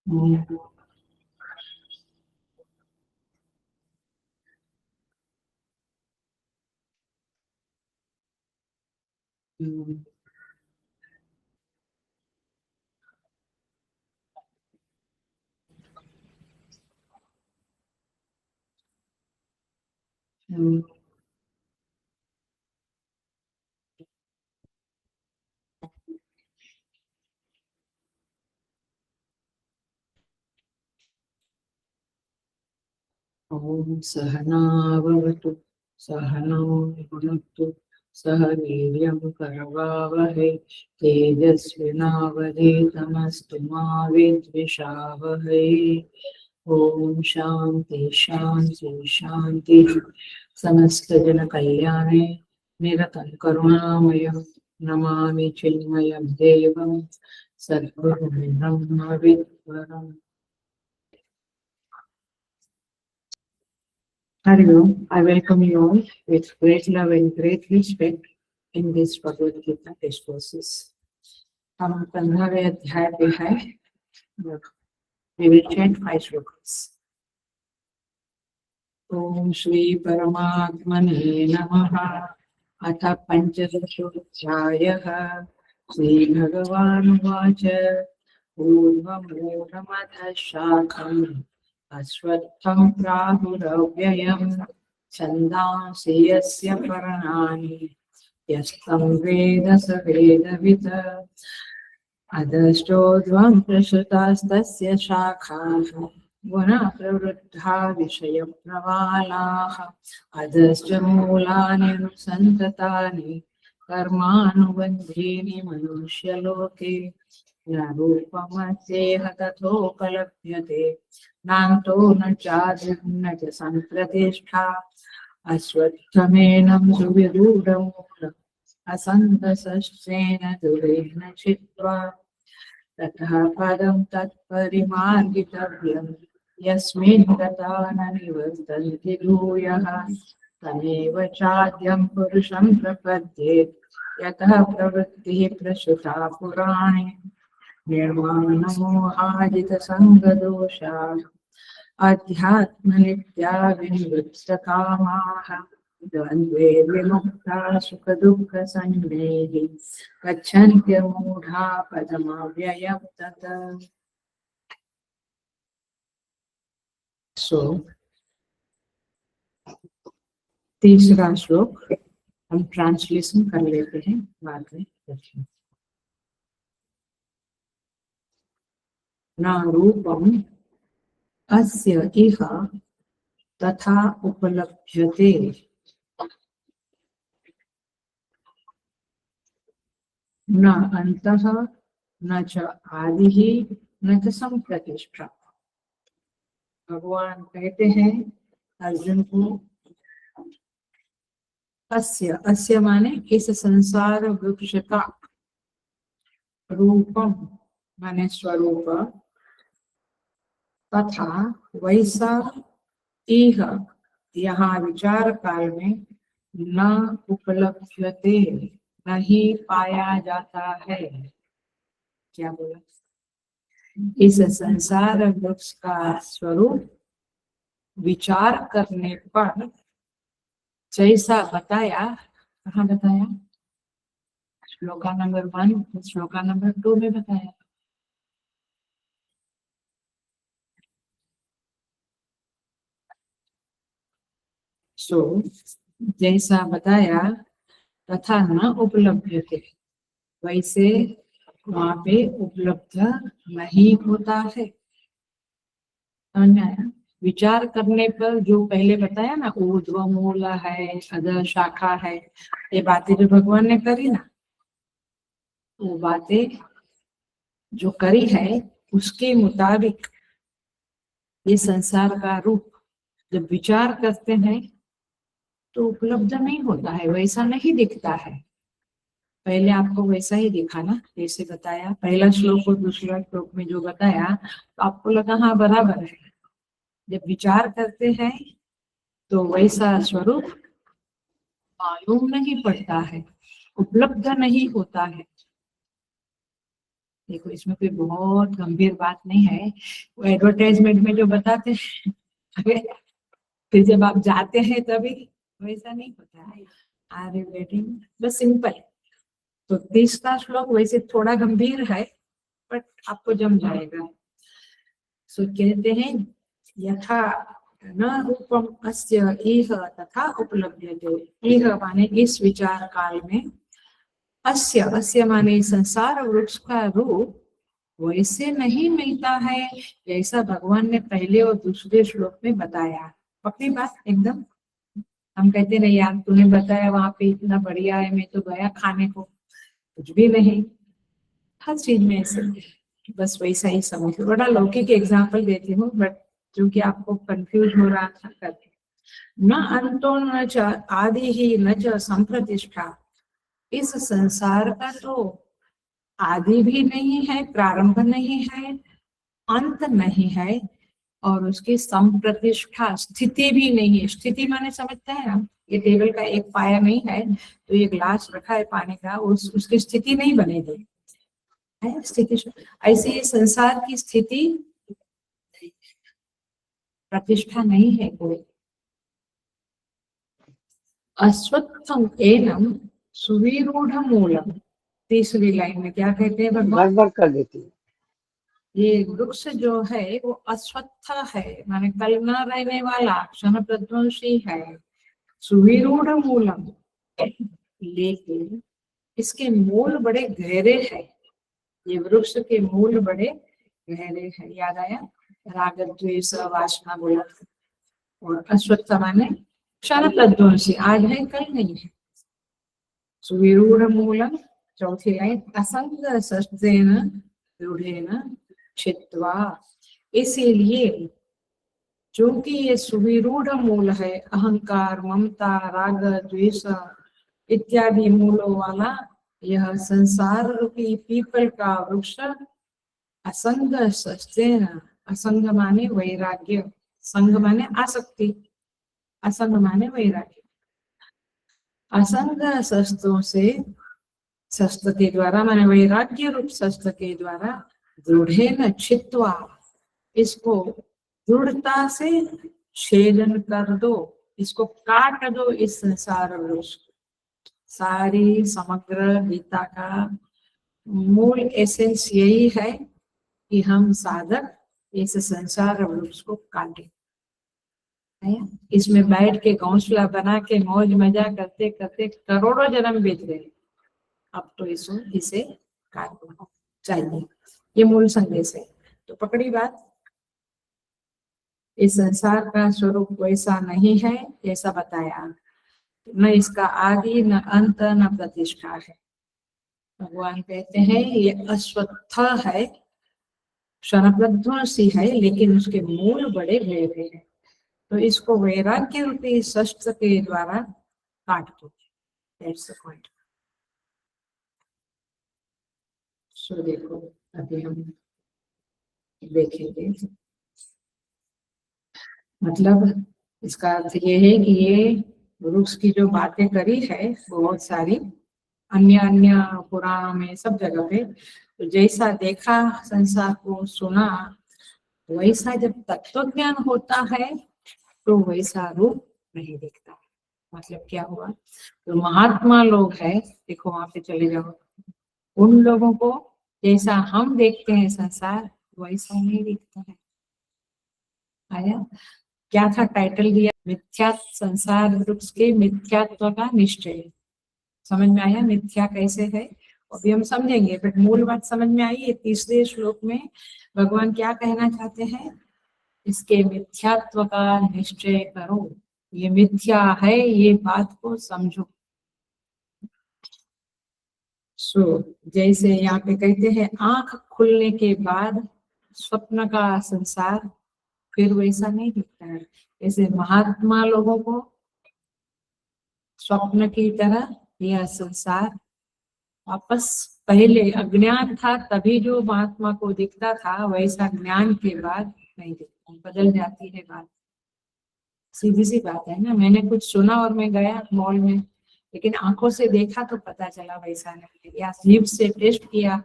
हम्म, हम्म, हम्म, ॐ सहनावतु सहनौ भुनक्तु सह वीर्यं करवावहै तेजस्विनावधीतमस्तु मा विद्विषावहै। ॐ शान्ति शान्ति शान्तिः। समस्त जन कल्याणे निरतं करुणामयं नमामि चिन्मयं देवं सद्गुरुं ब्रह्मविद्वरम्। Hari Om, I welcome you all with great love and great respect in this Bhagavad Gita discourses. हम 15वें अध्याय पे है। We will chant 5 shlokas. ओम श्री परमात्मने नमः। अथ पंचदशोऽध्यायः। श्री भगवानुवाच पूर्वमूढमथ शाखम् अश्वत्थं प्राहुरव्ययम् छन्दांसि यस्य पर्णानि यस्तं वेद स वेदवित् अधश्चोर्ध्वं प्रसृतास्तस्य शाखाः गुणः प्रवृद्धा विषयप्रवालाः अधश्च मूलानि अनुसन्ततानि कर्मानुबन्धीनि मनुष्यलोके न रूपमस्येह तथोपलभ्यते नान्तो न चादिर्न च सम्प्रतिष्ठा अश्वत्थमेनं सुविरूढमूलम् असन्तशस्त्रेण दुरेण चित्वा ततः पदं तत्परिमार्गितव्यं यस्मिन् गता न निवर्तन्ते भूयः तमेव चाद्यं पुरुषं प्रपद्ये यतः प्रवृत्तिः प्रसृता पुराणे निर्माणमोहाजितसङ्गदोषाः अध्यात्मनित्या विनिवृत्तकामाः द्वन्द्वे विमुक्ता सुखदुःखसंज्ञैः गच्छन्त्यमूढा पदमव्ययं तत्। सो तीसरा श्लोक हम ट्रांसलेशन कर लेते हैं, बाद में देखें। न रूपम अस्य इह तथा उपलभ्यते न अंतः न च आदिः न च संप्रतिष्ठा। भगवान कहते हैं अर्जुन को, अस्य अस्य माने इस संसार वृक्ष का, रूपम माने स्वरूप, तथा वैसा, इह यहाँ विचार काल में, न उपलभ्यते नहीं पाया जाता है। क्या बोला? इस संसार वृक्ष का स्वरूप विचार करने पर जैसा बताया, कहाँ बताया? श्लोका नंबर 1, श्लोका नंबर 2 में बताया। सो जैसा बताया तथा न उपलब्ध थे, वैसे वहां पे उपलब्ध नहीं होता है। विचार करने पर जो पहले बताया ना, ऊर्ध्व मूल है, अधः शाखा है, ये बातें जो भगवान ने करी ना, वो बातें जो करी है उसके मुताबिक ये संसार का रूप जब विचार करते हैं तो उपलब्ध नहीं होता है, वैसा नहीं दिखता है। पहले आपको वैसा ही दिखा ना, जैसे बताया पहला श्लोक और दूसरा श्लोक में जो बताया, तो आपको लगा हाँ बराबर है। जब विचार करते हैं तो वैसा स्वरूप मालूम नहीं पड़ता है, उपलब्ध नहीं होता है। देखो इसमें कोई बहुत गंभीर बात नहीं है, वो एडवर्टाइजमेंट में जो बताते हैं फिर जब आप जाते हैं तभी वैसा नहीं होता है। Are you getting? बस सिंपल। तो 30वां श्लोक वैसे थोड़ा गंभीर है बट आपको जम जाएगा। सो कहते हैं यथा न रूपम अस्य इह तथा उपलब्ध्यते। इह माने इस विचार काल में, अस्य अस्य माने संसार वृक्ष का रूप वैसे नहीं मिलता है जैसा भगवान ने पहले और दूसरे श्लोक में बताया। पक्की बात एकदम। हम कहते नहीं यार तूने बताया वहां पे इतना बढ़िया है, मैं तो गया खाने को, कुछ भी नहीं। हर चीज में ऐसे बस वैसा ही समझ लो। बड़ा लौकिक एग्जाम्पल देती हूँ बट जो कि आपको कंफ्यूज हो रहा था करके। न अंतो न च आदि ही न च संप्रतिष्ठा। इस संसार का तो आदि भी नहीं है, प्रारंभ नहीं है, अंत नहीं है, और उसकी संप्रतिष्ठा स्थिति भी नहीं है। स्थिति माने समझते हैं हम, ये टेबल का एक पाया नहीं है तो ये ग्लास रखा है पानी का, उसकी स्थिति नहीं बनेगी है स्थिति। ऐसे ये संसार की स्थिति प्रतिष्ठा नहीं है कोई। अश्वत्थम एनम सुविरूढ़ मूलम। तीसरी लाइन में क्या कहते हैं भगवान? गड़बड़ कर देती है। ये वृक्ष जो है वो अश्वत्थ है, माने कल न रहने वाला, क्षण प्रध्वंसी है, सुविरूढ़ मूलम, लेकिन इसके मूल बड़े गहरे हैं। ये वृक्ष के मूल बड़े गहरे हैं। याद आया? राग द्वेष वासना बोला। और अश्वत्थ माने क्षण प्रध्वंसी, आज है कल नहीं है। सुविरूढ़ मूलम, चौथी लाइन, असंग शस्त्रेण रूढ़ेन छित्त्वा। इसीलिए जो कि ये सुविरूढ़ मूल है, अहंकार, ममता, राग, द्वेष इत्यादि मूलों वाला यह संसार रूपी पीपल का वृक्ष असंग शस्त्रेण, असंग माने वैराग्य, संग माने आसक्ति, असंग माने वैराग्य, असंग शस्त्रों से, शस्त्र के द्वारा माने वैराग्य रूप शस्त्र के द्वारा दृढ़ेन छित्त्वा, इसको दृढ़ता से छेदन कर दो, इसको काट दो। इस संसार वृक्ष, सारी समग्र गीता का मूल एसेंस यही है कि हम साधक इस संसार वृक्ष को काटे। इसमें बैठ के घोंसला बना के मौज मजा करते करते करोड़ों जन्म बीत गए, अब तो इसे काटना चाहिए। ये मूल संदेश है। तो पकड़ी बात, इस संसार का स्वरूप वैसा नहीं है जैसा बताया, न इसका आदि न अंत न प्रतिष्ठा है। भगवान कहते हैं ये अश्वत्थ है, क्षणप्रध्वंसी है, लेकिन उसके मूल बड़े गहरे हैं। तो इसको वैराग्य रूपी शस्त्र के द्वारा काट दो। That's the point. So देखो अभी हम देखेंगे, मतलब इसका अर्थ ये है कि ये वृक्ष की जो बातें करी है बहुत सारी अन्य अन्य पुराणों में सब जगह पे, तो जैसा देखा संसार को, सुना, वैसा जब तत्व ज्ञान होता है तो वैसा रूप नहीं दिखता। मतलब क्या हुआ? तो महात्मा लोग हैं, देखो वहां पे चले जाओ, उन लोगों को जैसा हम देखते हैं संसार वैसा नहीं दिखता है। आया? क्या था टाइटल दिया? मिथ्या संसार वृक्ष के मिथ्यात्व का निश्चय। समझ में आया मिथ्या कैसे है? अभी हम समझेंगे, बट मूल बात समझ में आई। ये तीसरे श्लोक में भगवान क्या कहना चाहते हैं? इसके मिथ्यात्व का निश्चय करो, ये मिथ्या है, ये बात को समझो। जैसे यहाँ पे कहते हैं आंख खुलने के बाद स्वप्न का संसार फिर वैसा नहीं दिखता है। जैसे महात्मा लोगों को स्वप्न की तरह यह संसार वापस, पहले अज्ञान था तभी जो महात्मा को दिखता था, वैसा ज्ञान के बाद नहीं दिखता, बदल जाती है बात। सीधी सी बात है ना। मैंने कुछ सुना और मैं गया मॉल में, लेकिन आंखों से देखा तो पता चला वैसा नहीं है, या जीभ से टेस्ट किया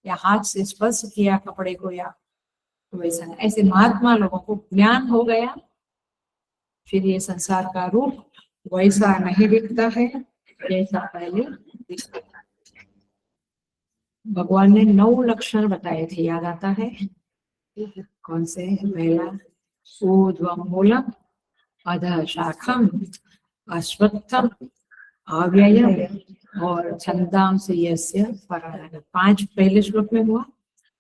या हाथ से स्पर्श किया कपड़े को, या वैसा नहीं। ऐसे महात्मा लोगों को ज्ञान हो गया, फिर ये संसार का रूप वैसा नहीं दिखता है जैसा पहले दिखता था। भगवान ने 9 लक्षण बताए थे, याद आता है? कौन से? पहला ऊर्ध्वम मूलम, अधः शाखम, अश्वत्थम, अव्ययम और छंदांसि यस्य परायण। 5 पहले श्लोक में हुआ।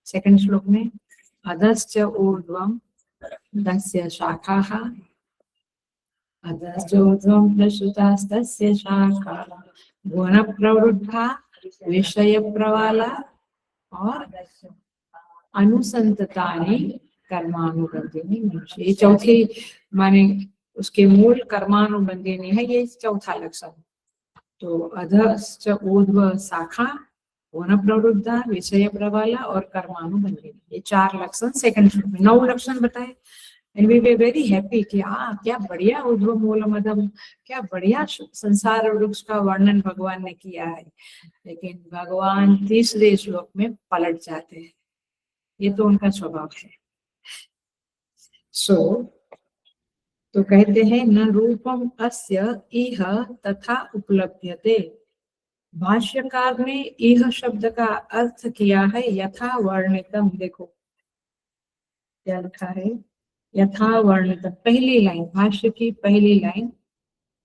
सेकंड श्लोक में अधश्च ऊर्ध्वम तस्य शाखाः, अधश्च ऊर्ध्वम प्रसृतास्तस्य शाखाः, गुण प्रवृद्धा विषय प्रवाला और अनुसंततानि कर्मानुबंधिनी मनुष्य। ये चौथी माने उसके मूल कर्मानुबंधिनी है, ये चौथा लक्षण। तो अधश्च ऊर्ध्व शाखा, गुण प्रवृद्धा, विषय प्रवाला और कर्मानुबंधिनी, ये 4 लक्षण सेकंड श्लोक में। 9 लक्षण बताए। And we were very happy कि क्या बढ़िया ऊर्ध्व मूल मध्यम, क्या बढ़िया संसार वृक्ष का वर्णन भगवान ने किया है। लेकिन भगवान तीसरे श्लोक में पलट जाते हैं, ये तो उनका स्वभाव है। तो कहते हैं न रूपम अस्य इह तथा उपलभ्यते। भाष्यकार ने इह शब्द का अर्थ किया है यथा वर्णितम। देखो क्या लिखा है, यथा वर्णितम। पहली लाइन, भाष्य की पहली लाइन,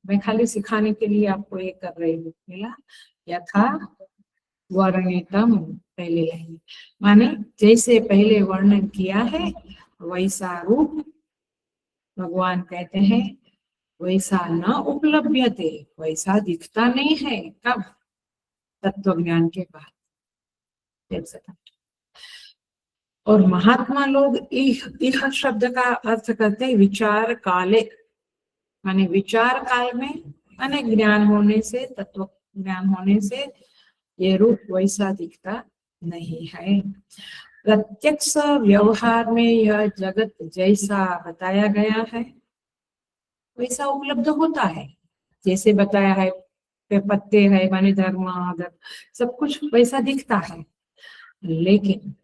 मैं खाली सिखाने के लिए आपको ये कर रही हूँ। मिला यथा वर्णितम, पहली लाइन माने जैसे पहले वर्णन किया है वैसा रूप भगवान कहते हैं वैसा न उपलभ्यते, वैसा दिखता नहीं है। कब? तत्व ज्ञान के बाद। और महात्मा लोग इह शब्द का अर्थ करते हैं विचार काले, माने विचार काल में, माने ज्ञान होने से, तत्व ज्ञान होने से ये रूप वैसा दिखता नहीं है। प्रत्यक्ष व्यवहार में यह जगत जैसा बताया गया है वैसा उपलब्ध होता है। जैसे बताया है पत्ते है माने धर्म अधर्म सब कुछ वैसा दिखता है। लेकिन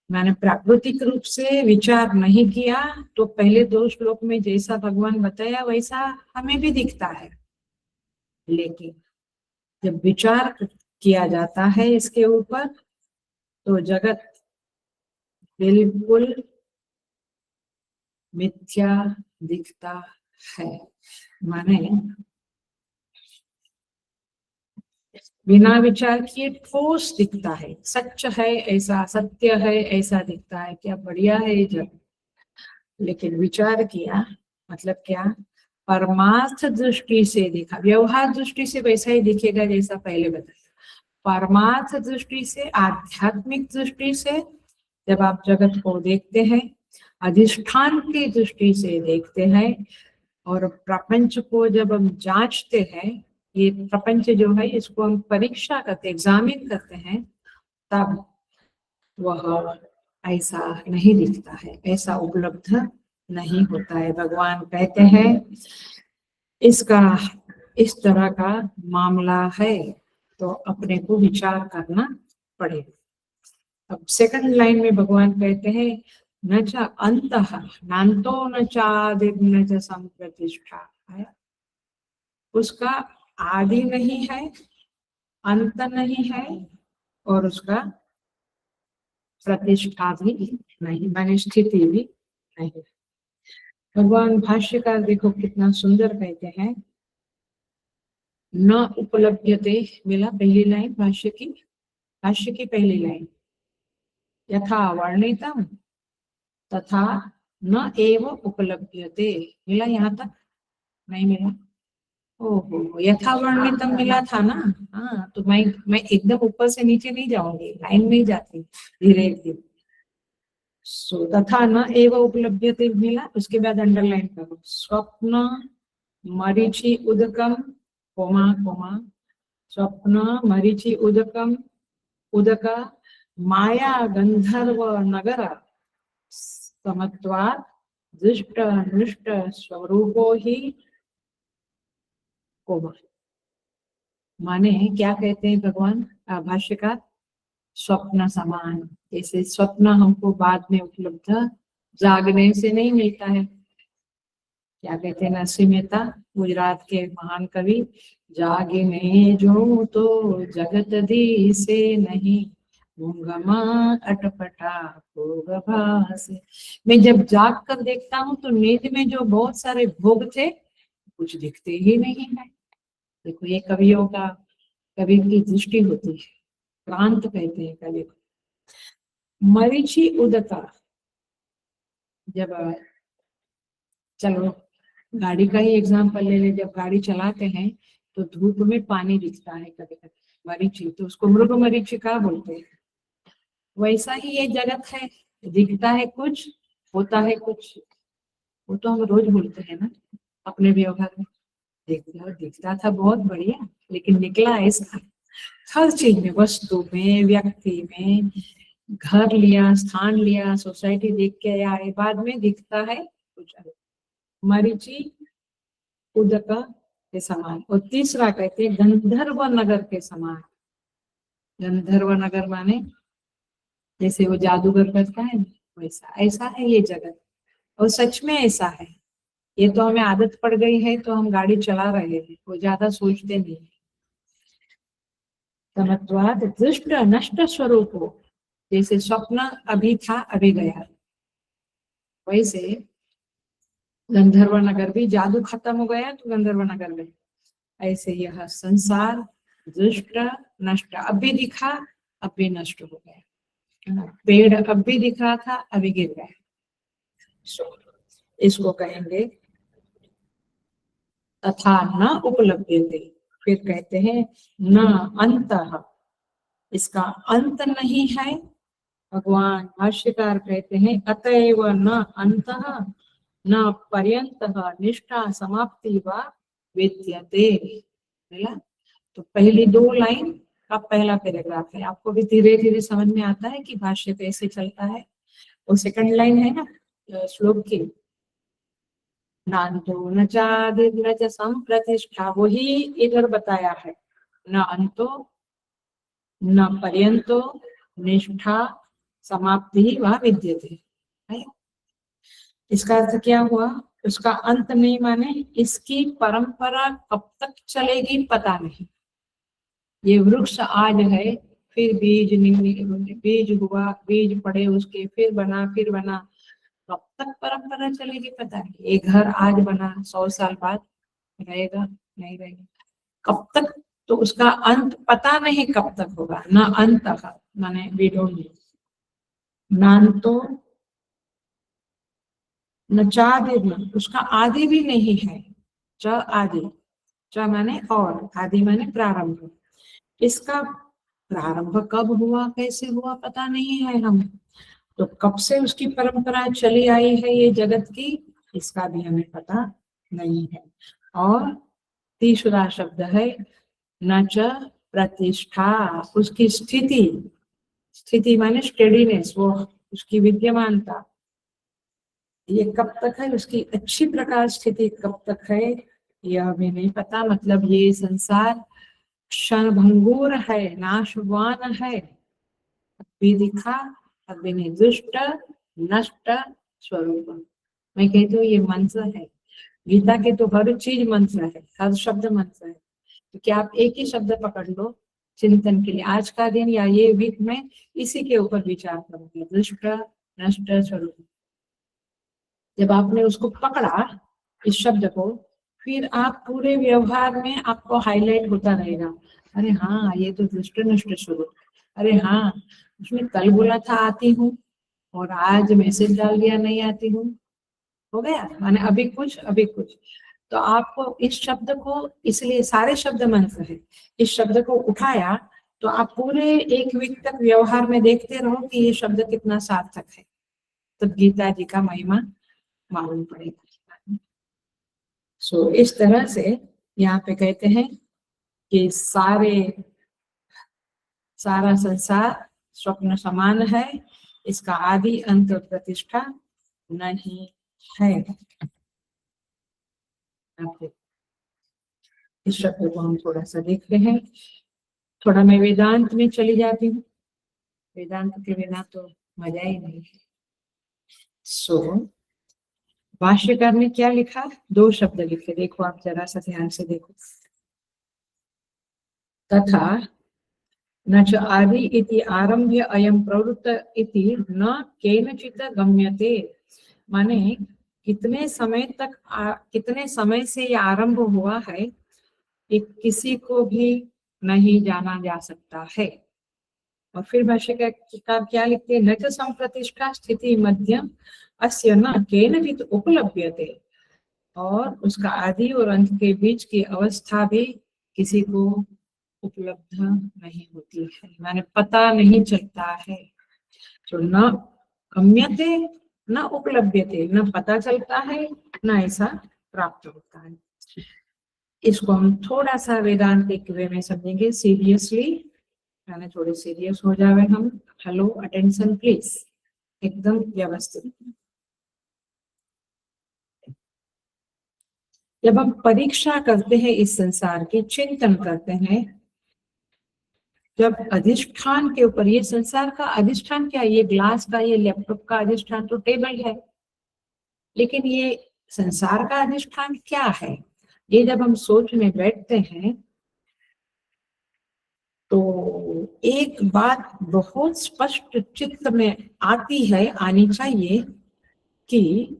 मैंने प्राकृतिक रूप से विचार नहीं किया तो पहले 2 श्लोक में जैसा भगवान बताया वैसा हमें भी दिखता है। लेकिन जब विचार किया जाता है इसके ऊपर तो जगत बिल्कुल मिथ्या दिखता है। माने बिना विचार किए ठोस दिखता है, सच है ऐसा, सत्य है ऐसा दिखता है, क्या बढ़िया है ये जगत। लेकिन विचार किया मतलब क्या? परमार्थ दृष्टि से देखा, व्यवहार दृष्टि से वैसा ही दिखेगा जैसा पहले बताया। परमार्थ दृष्टि से, आध्यात्मिक दृष्टि से जब आप जगत को देखते हैं, अधिष्ठान की दृष्टि से देखते हैं और प्रपंच को जब हम जांचते हैं, ये प्रपंच जो है इसको हम परीक्षा करते, एग्जामिन करते हैं, तब वह ऐसा नहीं दिखता है, ऐसा उपलब्ध नहीं होता है। भगवान कहते हैं इसका इस तरह का मामला है तो अपने को विचार करना पड़ेगा। अब सेकंड लाइन में भगवान कहते हैं न च अंतः नान्तो न चादिर् न च संप्रतिष्ठा है, उसका आदि नहीं है, अंत नहीं है और उसका प्रतिष्ठा भी नहीं, माने स्थिति भी नहीं। भगवान भाष्यकार देखो कितना सुंदर कहते हैं न उपलभ्यते। मिला पहली लाइन भाष्य की पहली लाइन, यथा वर्णितम तथा न एव उपलभ्यते। मिला यहाँ तक? नहीं मिला? ओहो, यथा वर्णितम मिला था ना। हाँ, तो मैं एकदम ऊपर से नीचे नहीं जाऊंगी, लाइन में ही जाती धीरे धीरे। सो तथा न एव उपलभ्यते मिला, उसके बाद अंडरलाइन करो स्वप्न मरीचि उदकम कोमा कोमा, स्वप्न मरीचि उदकम उदका माया गंधर्व नगर समत्वात् दृष्ट नृष्ट स्वरूपो ही कोमा। माने क्या कहते हैं भगवान भाष्यकार? स्वप्न समान। जैसे स्वप्न हमको बाद में उपलब्ध जागने से नहीं मिलता है। क्या कहते हैं नरसिंह मेहता, गुजरात के महान कवि, जागे में जो तो जगत दी से नहीं, गूंगमा अटपटा भोग भास। मैं जब जाग कर देखता हूँ तो नींद में जो बहुत सारे भोग थे कुछ दिखते ही नहीं है। देखो ये कवियों का, कवि की दृष्टि होती है, क्रांत कहते हैं कवि को। मरीचि उदका, जब चलो गाड़ी का ही एग्जाम्पल ले ले, जब गाड़ी चलाते हैं तो धूप में पानी दिखता है कभी कभी मरीचि, तो उसको मृग मरीचिका बोलते हैं। वैसा ही ये जगत है, दिखता है कुछ, होता है कुछ। वो तो हम रोज बोलते हैं ना अपने व्यवहार में, दिखता दिखता था बहुत बढ़िया लेकिन निकला ऐसा। हर चीज में, वस्तु में, व्यक्ति में, घर लिया, स्थान लिया, सोसाइटी देख के आए, बाद में दिखता है कुछ अलग। मरीचि उदक के समान। और तीसरा कहते हैं गंधर्व नगर के समान। गंधर्व नगर माने जैसे वो जादूगर करता है ना, वैसा ऐसा है ये जगत। और सच में ऐसा है। ये तो हमें आदत पड़ गई है तो हम गाड़ी चला रहे हैं, वो ज्यादा सोचते नहीं। तमत्वाद दृष्ट नष्ट स्वरूप हो, जैसे स्वप्न अभी था अभी गया, वैसे गंधर्व नगर भी, जादू खत्म हो गया तो गंधर्व नगर गए। ऐसे यह संसार दृष्ट नष्ट, अब भी दिखा अब भी नष्ट हो गया। पेड़ अब भी दिख रहा था अभी गिर गया। इसको कहेंगे तथा न उपलब्धते। फिर कहते हैं न अंतः, इसका अंत नहीं है। भगवान भाष्यकार कहते हैं अतएव न अंतः न पर्यंतः निष्ठा समाप्ति व विद्यते। तो पहली दो लाइन का पहला पैराग्राफ है, आपको भी धीरे धीरे समझ में आता है कि भाष्य कैसे चलता है। और सेकंड लाइन है ना श्लोक की, नान्तो न चादिर न च संप्रतिष्ठा, वही इधर बताया है। न अंतो न पर्यंतो निष्ठा समाप्ति व विद्यते। इसका अर्थ क्या हुआ? उसका अंत नहीं माने इसकी परंपरा कब तक चलेगी पता नहीं। ये वृक्ष आज है, फिर बीज बीज हुआ, बीज पड़े उसके, फिर बना, कब तक परंपरा चलेगी पता नहीं। ये घर आज बना 100 साल बाद रहेगा नहीं रहेगा, कब तक, तो उसका अंत पता नहीं कब तक होगा। न अंत माने वी डोंट नो, नान तो न चादि, उसका आदि भी नहीं है। च आदि, च माने और, आदि माने प्रारंभ। इसका प्रारंभ कब हुआ कैसे हुआ पता नहीं है हम, तो कब से उसकी परंपरा चली आई है ये जगत की, इसका भी हमें पता नहीं है। और तीसरा शब्द है न च प्रतिष्ठा, उसकी स्थिति, स्थिति माने स्टेडीनेस, वो उसकी विद्यमानता, ये कब तक है, उसकी अच्छी प्रकार स्थिति कब तक है यह भी नहीं पता। मतलब ये संसार क्षणभंगुर है, नाशवान है, अभी दिखा अभी नहीं, दुष्ट नष्ट स्वरूप। मैं कहती हूँ ये मंत्र है, गीता के तो हर चीज मंत्र है, हर शब्द मंत्र है। तो क्या आप एक ही शब्द पकड़ लो चिंतन के लिए आज का दिन या ये वीक में, इसी के ऊपर विचार करोगे, दुष्ट नष्ट स्वरूप। जब आपने उसको पकड़ा इस शब्द को, फिर आप पूरे व्यवहार में आपको हाईलाइट होता रहेगा, अरे हाँ ये तो दुष्ट नष्ट स्वरूप, अरे हाँ उसने कल बोला था आती हूँ और आज मैसेज डाल दिया नहीं आती हूँ, हो गया माने अभी कुछ अभी कुछ। तो आपको इस शब्द को, इसलिए सारे शब्द मंत्र है, इस शब्द को उठाया तो आप पूरे एक वीक तक व्यवहार में देखते रहो कि ये शब्द कितना सार्थक है, तब गीता जी का महिमा मालूम पड़ेगा। सो इस तरह से यहाँ पे कहते हैं कि सारा संसार स्वप्न समान है, इसका आदि अंत प्रतिष्ठा नहीं है। इस शब्द को हम थोड़ा सा देखते हैं, थोड़ा मैं वेदांत में चली जाती हूँ। वेदांत के बिना तो मजा ही नहीं है। सो भाष्यकार ने क्या लिखा, 2 शब्द लिखे, देखो आप जरा सा ध्यान से देखो। तथा न च आदि इति आरंभ्य अयम प्रवृत्त इति न केनचित् गम्यते, माने कितने समय से ये आरंभ हुआ है ये किसी को भी नहीं जाना जा सकता है। और फिर भाष्यकार क्या लिखते हैं, न च संप्रतिष्ठा स्थिति मध्यम अस्य न केनचित् उपलभ्यते, और उसका आदि और अंत के बीच की अवस्था भी किसी को उपलब्ध नहीं होती है, माने पता नहीं चलता है। तो न गम्यते न उपलब्धते, न पता चलता है न ऐसा प्राप्त होता है। इसको हम थोड़ा सा वेदांतिक वे में समझेंगे, सीरियसली, यानी थोड़े सीरियस हो जावे हम। हेलो, अटेंशन प्लीज, एकदम व्यवस्थित। जब हम परीक्षा करते हैं इस संसार की, चिंतन करते हैं, जब अधिष्ठान के ऊपर, ये संसार का अधिष्ठान क्या है, ये ग्लास का, ये लैपटॉप का अधिष्ठान तो टेबल है, लेकिन ये संसार का अधिष्ठान क्या है, ये जब हम सोचने बैठते हैं तो एक बात बहुत स्पष्ट चित्त में आती है, आनी चाहिए, कि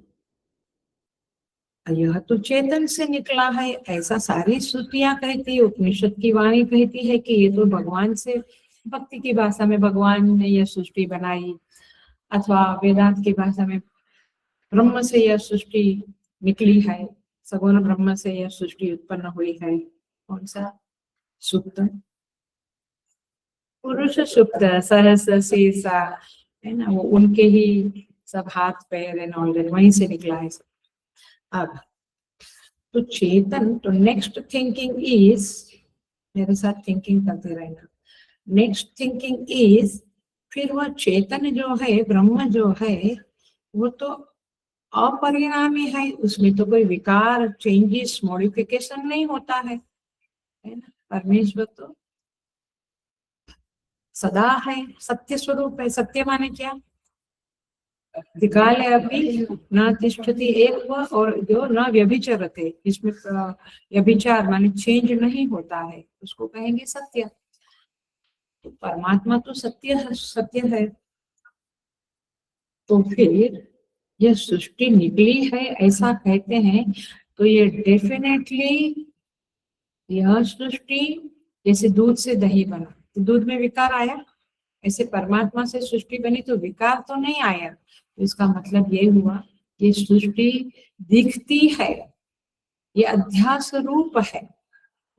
यह तो चेतन से निकला है। ऐसा सारी श्रुतियां कहती है, उपनिषद की वाणी कहती है कि ये तो भगवान से, भक्ति की भाषा में भगवान ने यह सृष्टि बनाई, अथवा वेदांत की भाषा में ब्रह्म से यह सृष्टि निकली है, सगुण ब्रह्म से यह सृष्टि उत्पन्न हुई है। कौन सा सुप्त, पुरुष सुप्त, सहस शीर्षा, है ना, वो उनके ही सब हाथ पैर एंड ऑल दैट, वहीं से निकला है सब। अब तो चेतन, तो नेक्स्ट थिंकिंग इज, मेरे साथ थिंकिंग करते रहना, नेक्स्ट थिंकिंग इज, फिर वह चेतन जो है, ब्रह्म जो है, वो तो अपरिणामी है, उसमें तो कोई विकार, चेंजेस, मॉडिफिकेशन नहीं होता है ना। परमेश्वर तो सदा है, सत्य स्वरूप है। सत्य माने क्या, काले अभी न तिष्ठति एक, और जो न व्यभिचरते, इसमें व्यभिचार माने चेंज नहीं होता है, उसको कहेंगे सत्य। तो परमात्मा तो सत्य है, सत्य है। तो फिर यह सृष्टि निकली है ऐसा कहते हैं, तो ये डेफिनेटली यह सृष्टि, जैसे दूध से दही बना तो दूध में विकार आया, ऐसे परमात्मा से सृष्टि बनी तो विकार तो नहीं आया। तो इसका मतलब ये हुआ, ये सृष्टि दिखती है, ये अध्यास रूप है,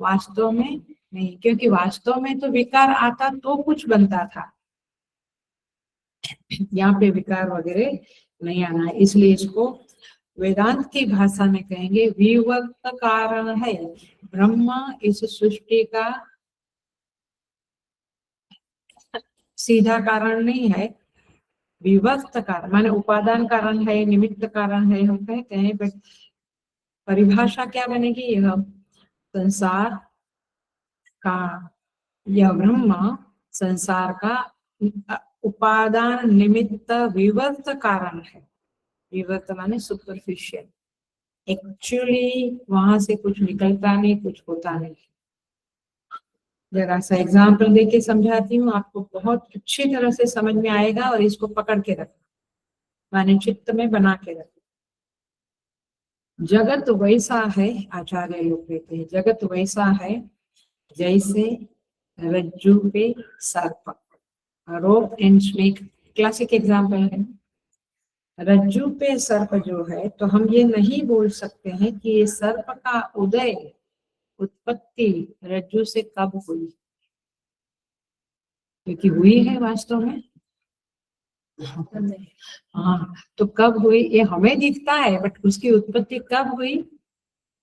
वास्तव में नहीं, क्योंकि वास्तव में तो विकार आता तो कुछ बनता था, यहाँ पे विकार वगैरह नहीं आना है। इसलिए इसको वेदांत की भाषा में कहेंगे विवर्त कारण है। ब्रह्म इस सृष्टि का सीधा कारण नहीं है, विवर्त कारण माने उपादान कारण है, निमित्त कारण है, हम कहते हैं। बट परिभाषा क्या बनेगी, यह संसार का, यह ब्रह्म संसार का उपादान निमित्त विवर्त कारण है। विवर्त माने सुपरफिशियल, एक्चुअली वहां से कुछ निकलता नहीं, कुछ होता नहीं। जरा सा एग्जाम्पल देके समझाती हूँ, आपको बहुत अच्छी तरह से समझ में आएगा, और इसको पकड़ के रखना, माने चित्त में बना के रखना। जगत वैसा है, आचार्य लोग कहते हैं जगत वैसा है जैसे रज्जू पे सर्प, rope and snake classic example है। रज्जू पे सर्प जो है, तो हम ये नहीं बोल सकते हैं कि ये सर्प का उदय, उत्पत्ति रज्जू से कब हुई, क्योंकि हुई है वास्तव में। हाँ, तो कब हुई ये हमें दिखता है, बट उसकी उत्पत्ति कब हुई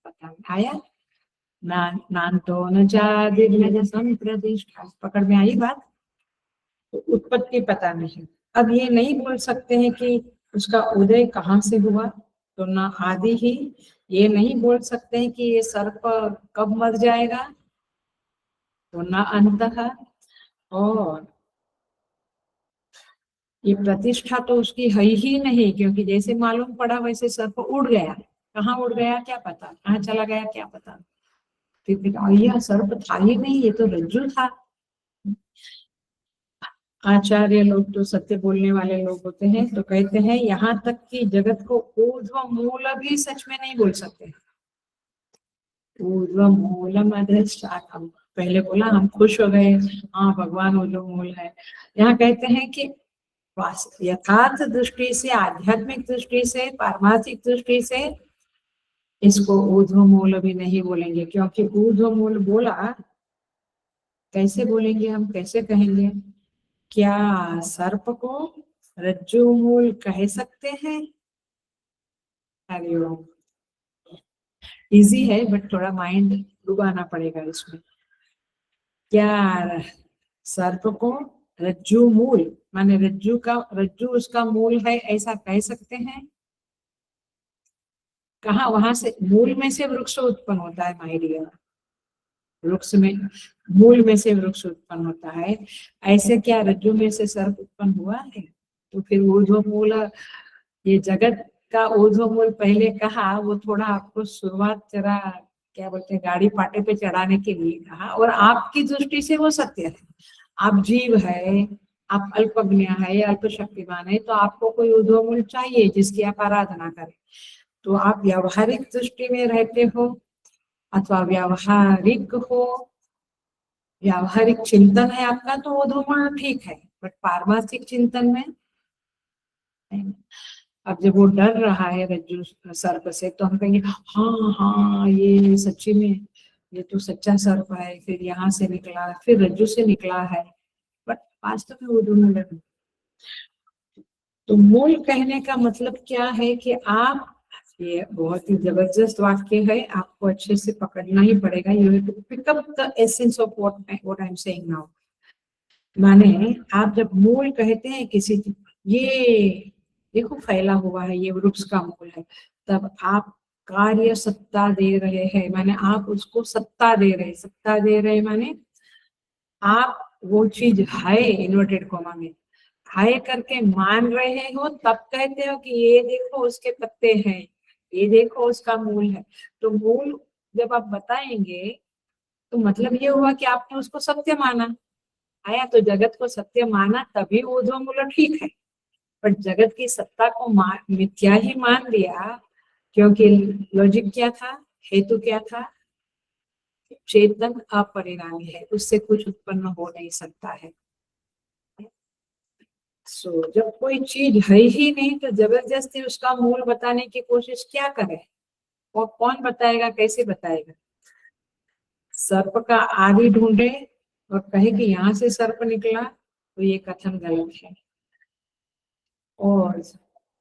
पता नहीं। आया नान्तो न जादिर्न संप्रतिष्ठा, पकड़ में आई बात। तो उत्पत्ति पता नहीं। अब ये नहीं बोल सकते हैं कि उसका उदय कहाँ से हुआ, तो ना आदि ही। ये नहीं बोल सकते हैं कि ये सर्प कब मर जाएगा, तो ना अंत है। और ये प्रतिष्ठा तो उसकी है ही नहीं, क्योंकि जैसे मालूम पड़ा वैसे सर्प उड़ गया। कहाँ उड़ गया क्या पता, कहाँ चला गया क्या पता। फिर यह सर्प था ही नहीं, ये तो रज्जु था। आचार्य लोग तो सत्य बोलने वाले लोग होते हैं, तो कहते हैं यहाँ तक कि जगत को ऊर्ध्व मूल भी सच में नहीं बोल सकते। ऊर्ध्व मूलम अधिष्ठानम, पहले बोला हम खुश हो गए, हाँ भगवान ऊर्ध्व मूल है। यहाँ कहते हैं कि यथार्थ दृष्टि से, आध्यात्मिक दृष्टि से, पारमार्थिक दृष्टि से इसको ऊर्ध्व मूल भी नहीं बोलेंगे, क्योंकि ऊर्ध्व मूल बोला कैसे बोलेंगे हम, कैसे कहेंगे? क्या सर्प को रज्जु मूल कह सकते हैं? हरिओम। इजी है बट थोड़ा माइंड डुबाना पड़ेगा इसमें। क्या सर्प को रज्जु मूल माने रज्जु उसका मूल है ऐसा कह सकते हैं? कहाँ, वहां से मूल में से वृक्ष उत्पन्न होता है माय डियर। वृक्ष में, मूल में से वृक्ष उत्पन्न होता है, ऐसे क्या रज्जु में से सर्प उत्पन्न हुआ है? तो फिर ऊर्ध्व मूल, ये जगत का ऊर्ध्व मूल पहले कहा, वो थोड़ा आपको शुरुआत जरा क्या बोलते हैं गाड़ी पाटे पे चढ़ाने के लिए कहा, और आपकी दृष्टि से वो सत्य है। आप जीव है, आप अल्पज्ञ है, अल्प शक्तिमान है, तो आपको कोई ऊर्ध्व मूल चाहिए जिसकी आप आराधना करें। तो आप व्यावहारिक दृष्टि में रहते हो अथवा व्यावहारिक हो, व्यावहारिक चिंतन है आपका, तो वो धूमर ठीक है, बट पारमार्थिक चिंतन में नहीं। अब जब वो डर रहा है रज्जु सर्प से, तो हम कहेंगे हाँ हाँ ये सच्ची में ये तो सच्चा सर्प है, फिर यहाँ से निकला, फिर रज्जु से निकला है, बट वास्तव में वो दोनों डर। तो मूल कहने का मतलब क्या है कि आप, ये बहुत ही जबरदस्त वाक्य है, आपको अच्छे से पकड़ना ही पड़ेगा। You have to pick up the essence of what I am saying now. माने आप जब मूल कहते हैं किसी चीज, ये देखो फैला हुआ है, ये वृक्ष का मूल है, तब आप कार्य सत्ता दे रहे हैं, माने आप उसको सत्ता दे रहे, सत्ता दे रहे माने आप वो चीज है इन्वर्टेड कॉमा में हाय करके मान रहे हो, तब कहते हो कि ये देखो उसके पत्ते हैं, ये देखो उसका मूल है। तो मूल जब आप बताएंगे तो मतलब ये हुआ कि आपने उसको सत्य माना। आया तो जगत को सत्य माना तभी ऊर्ध्व मूल ठीक है, पर जगत की सत्ता को मिथ्या ही मान लिया, क्योंकि लॉजिक क्या था, हेतु क्या था? चेतन अपरिणामी है, उससे कुछ उत्पन्न हो नहीं सकता है। जब कोई चीज है ही नहीं तो जबरदस्ती उसका मूल बताने की कोशिश क्या करे? और कौन बताएगा, कैसे बताएगा? सर्प का आदि ढूंढे और कहे कि यहाँ से सर्प निकला, तो ये कथन गलत है। और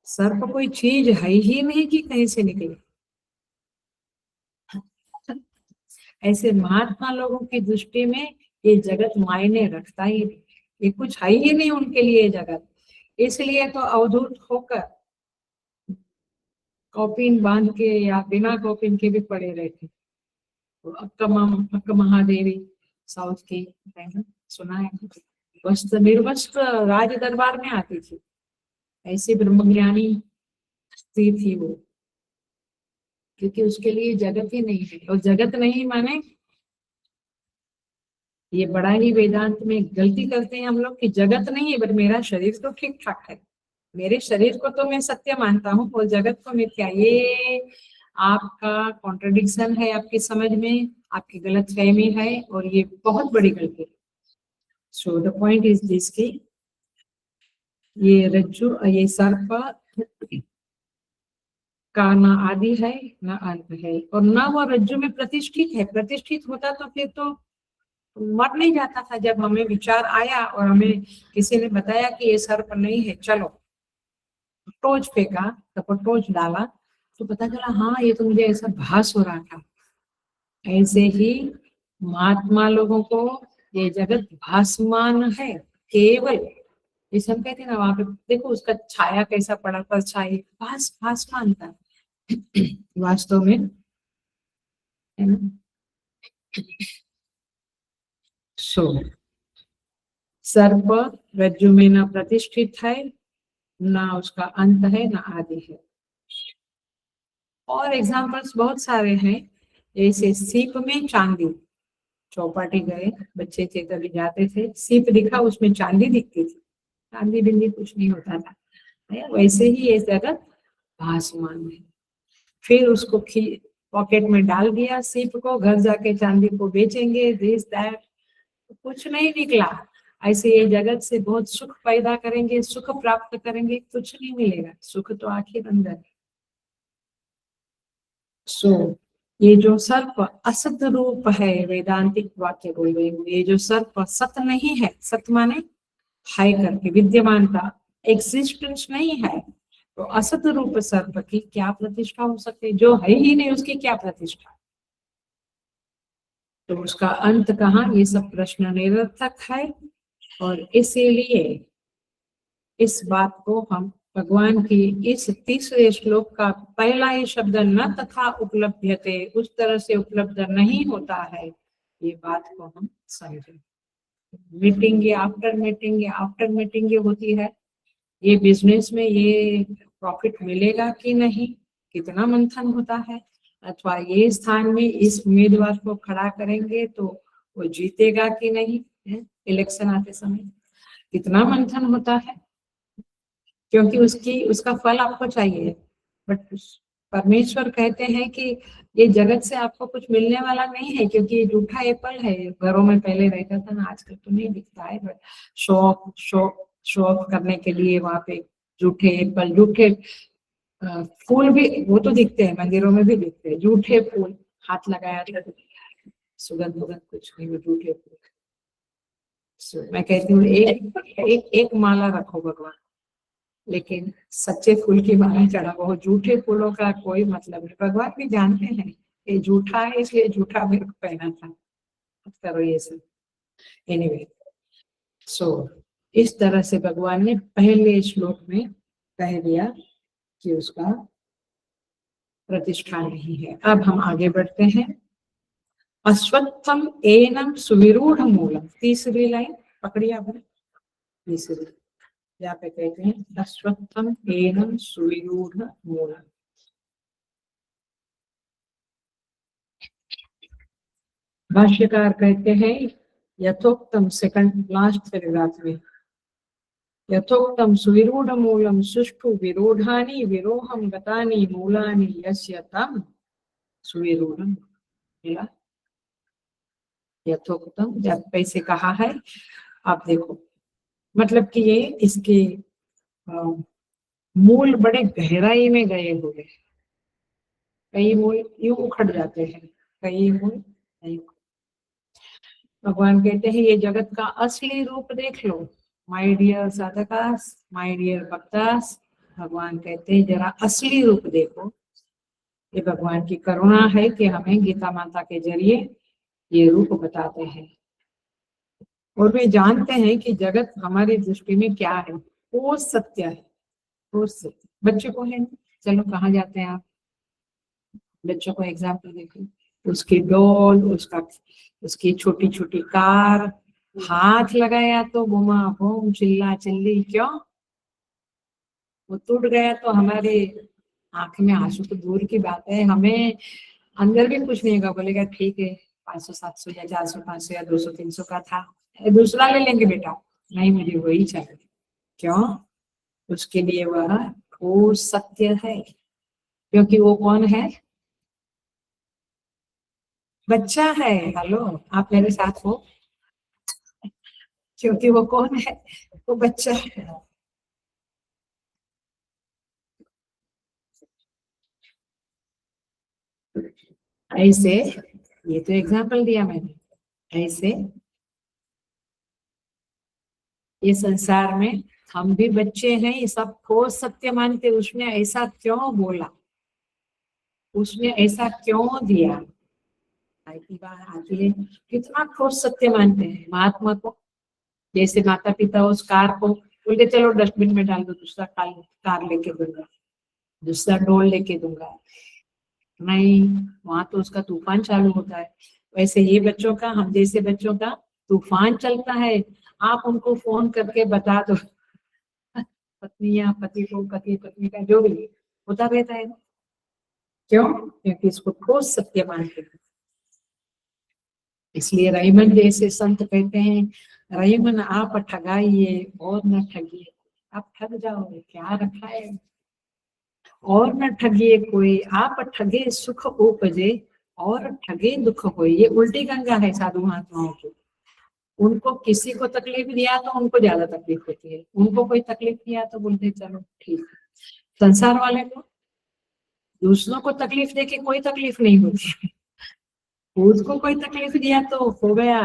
सर्प कोई चीज है ही नहीं कि कहीं से निकले। ऐसे महात्मा लोगों की दृष्टि में ये जगत मायने रखता ही नहीं, ये कुछ है ही नहीं उनके लिए जगत। इसलिए तो अवधूत होकर कॉपिन बांध के या बिना कॉपिन के भी पड़े रहते। तो अक्का महादेवी साउथ की है ना, सुना है? वस्त्र निर्वस्त्र राज दरबार में आती थी, ऐसी ब्रह्मज्ञानी स्त्री थी वो, क्योंकि उसके लिए जगत ही नहीं है। और जगत नहीं माने, ये बड़ा ही वेदांत में गलती करते हैं हम लोग कि जगत नहीं है, बट मेरा शरीर तो ठीक ठाक है, मेरे शरीर को तो मैं सत्य मानता हूँ और जगत को मिथ्या। ये आपका कॉन्ट्रडिक्शन है, आपकी समझ में आपकी गलत फहमी है, और ये बहुत बड़ी गलती है। So the point is this की ये रज्जु, ये सर्प का ना आदि है ना अंत है, और ना वो रज्जु में प्रतिष्ठित है। प्रतिष्ठित होता तो फिर तो मर नहीं जाता था। जब हमें विचार आया और हमें किसी ने बताया कि ये सर्प नहीं है, चलो टॉर्च फेंका, तो टॉर्च डाला तो पता चला हाँ ये तो मुझे ऐसा भास हो रहा था। ऐसे ही महात्मा लोगों को ये जगत भासमान है केवल, जैसे हम कहते हैं ना, वहां पे देखो उसका छाया कैसा पड़ा, पर छाई भास भासमान था वास्तव में, है ना? सो सर्प रज्जु में न प्रतिष्ठित है, ना उसका अंत है, ना आदि है। और एग्जाम्पल्स बहुत सारे हैं, जैसे सीप में चांदी। चौपाटी गए बच्चे थे, कभी जाते थे, सीप दिखा, उसमें चांदी दिखती थी। चांदी बिंदी कुछ नहीं होता था, वैसे ही ये जगत भासमान है। फिर उसको पॉकेट में डाल दिया सीप को, घर जाके चांदी को बेचेंगे, दिस दैट, कुछ नहीं निकला। ऐसे ये जगत से बहुत सुख पैदा करेंगे, सुख प्राप्त करेंगे, कुछ नहीं मिलेगा। सुख तो आखिर अंदर है। सो ये जो सर्प असत रूप है, वेदांतिक वाक्य बोल रही हूँ, ये जो सर्प सत नहीं है, सत माने है करके विद्यमानता, एग्जिस्टेंस नहीं है, तो असत रूप सर्प की क्या प्रतिष्ठा हो सकती है? जो है ही नहीं उसकी क्या प्रतिष्ठा? तो उसका अंत कहाँ, ये सब प्रश्न निरर्थक है। और इसीलिए इस बात को हम भगवान की इस तीसरे श्लोक का पहला ही शब्द न तथा उपलब्ध्यते, उस तरह से उपलब्ध नहीं होता है, ये बात को हम समझें। Meeting after meeting after meeting होती है, ये बिजनेस में ये प्रॉफिट मिलेगा कि नहीं, कितना मंथन होता है, अथवा ये स्थान में इस उम्मीदवार को खड़ा करेंगे तो वो जीतेगा कि नहीं, इलेक्शन आते समय कितना मंथन होता है, क्योंकि उसका फल आपको चाहिए। बट परमेश्वर कहते हैं कि ये जगत से आपको कुछ मिलने वाला नहीं है, क्योंकि ये जूठा एप्पल है। घरों में पहले रहता था ना, आजकल तो नहीं दिखता है, बट शो ऑफ करने के लिए वहां पे जूठे एप्पल, जूठे फूल भी वो तो दिखते हैं, मंदिरों में भी दिखते हैं जूठे फूल, हाथ लगाया था, सुगंध वुगंध कुछ नहीं, वो जूठे फूल। मैं कहती हूँ एक माला रखो भगवान, लेकिन सच्चे फूल की माला चढ़ाओ, वो जूठे फूलों का कोई मतलब नहीं। भगवान भी जानते हैं ये जूठा है, इसलिए जूठा मेरे को पहना था, मत करो ये सब। एनीवे, सो इस तरह से भगवान ने पहले श्लोक में कह दिया कि उसका प्रतिष्ठा नहीं है। अब हम आगे बढ़ते हैं। अश्वत्थम एनम सुविरूढ़ मूलम, तीसरी लाइन पकड़िए आपने, तीसरी यहाँ पे कहते हैं अश्वत्थम एनम सुविरूढ़ मूलम। भाष्यकार कहते हैं यथोक्तम, सेकंड लास्ट पैराग्राफ में, यथोक्तम सुविरूढ़ मूलम सुष्ठु विरोधानि विरोहम गतानि मूलानि यस्य तम सुविरूढ़। यथोक्तम जब पैसे कहा है, आप देखो, मतलब कि ये इसके मूल बड़े गहराई में गए हुए, कई मूल यूं उखड़ जाते हैं, कई मूल नहीं। भगवान कहते हैं ये जगत का असली रूप देख लो, my dear साधकास, my dear bhaktas. भगवान कहते हैं जरा असली रूप देखो। ये भगवान की करुणा है कि हमें गीता माता के जरिए ये रूप बताते हैं, और वे जानते हैं कि जगत हमारी दृष्टि में क्या है, वो सत्य है, वो सत्य। बच्चों को है, चलो कहाँ जाते हैं आप, बच्चों को एग्जाम्पल देखो, उसकी डॉल, उसकी छोटी छोटी कार, हाथ लगाया तो घुमा घूम, चिल्ला चिल्ली, क्यों? वो टूट गया तो हमारे आंख में आंसू तो दूर की बात है, हमें अंदर भी कुछ नहीं होगा, बोलेगा ठीक है 500 700 या 400 500 या 200 300 का था, दूसरा ले लेंगे बेटा, नहीं मुझे वही चाहिए। क्यों? उसके लिए वह ठोस सत्य है, क्योंकि वो कौन है? बच्चा है। हेलो, आप मेरे साथ हो? क्योंकि वो कौन है? वो बच्चा है। ऐसे, ये तो एग्जाम्पल दिया मैंने, ऐसे ये संसार में हम भी बच्चे हैं, ये सब ठोस सत्य मानते, उसने ऐसा क्यों बोला, उसने ऐसा क्यों दिया, की बात आती है, कितना ठोस सत्य मानते हैं महात्मा को। जैसे माता पिता उस कार को बोलते चलो डस्टबिन में डाल दो, दूसरा कार लेके दूंगा, दूसरा डोल लेके दूंगा, नहीं, वहां तो उसका तूफान चालू होता है। वैसे ये बच्चों का, हम जैसे बच्चों का तूफान चलता है, आप उनको फोन करके बता दो, पत्नी या पति को, पति पत्नी का जो भी होता रहता है। क्यों? क्योंकि इसको ठोस सत्य मानते हैं। इसलिए रहीमन जैसे संत कहते हैं, रहीमन आप ठगाइए और न ठगिए, आप ठग जाओगे, क्या रखा है, और न ठगिए कोई, आप ठगे सुख उपजे और ठगे दुख हो। ये उल्टी गंगा है साधु महात्माओं की। उनको किसी को तकलीफ दिया तो उनको ज्यादा तकलीफ होती है, उनको कोई तकलीफ दिया तो बोलते चलो ठीक है। संसार वाले को दूसरों को तकलीफ देके कोई तकलीफ नहीं होती, खुद को कोई तकलीफ दिया तो हो गया,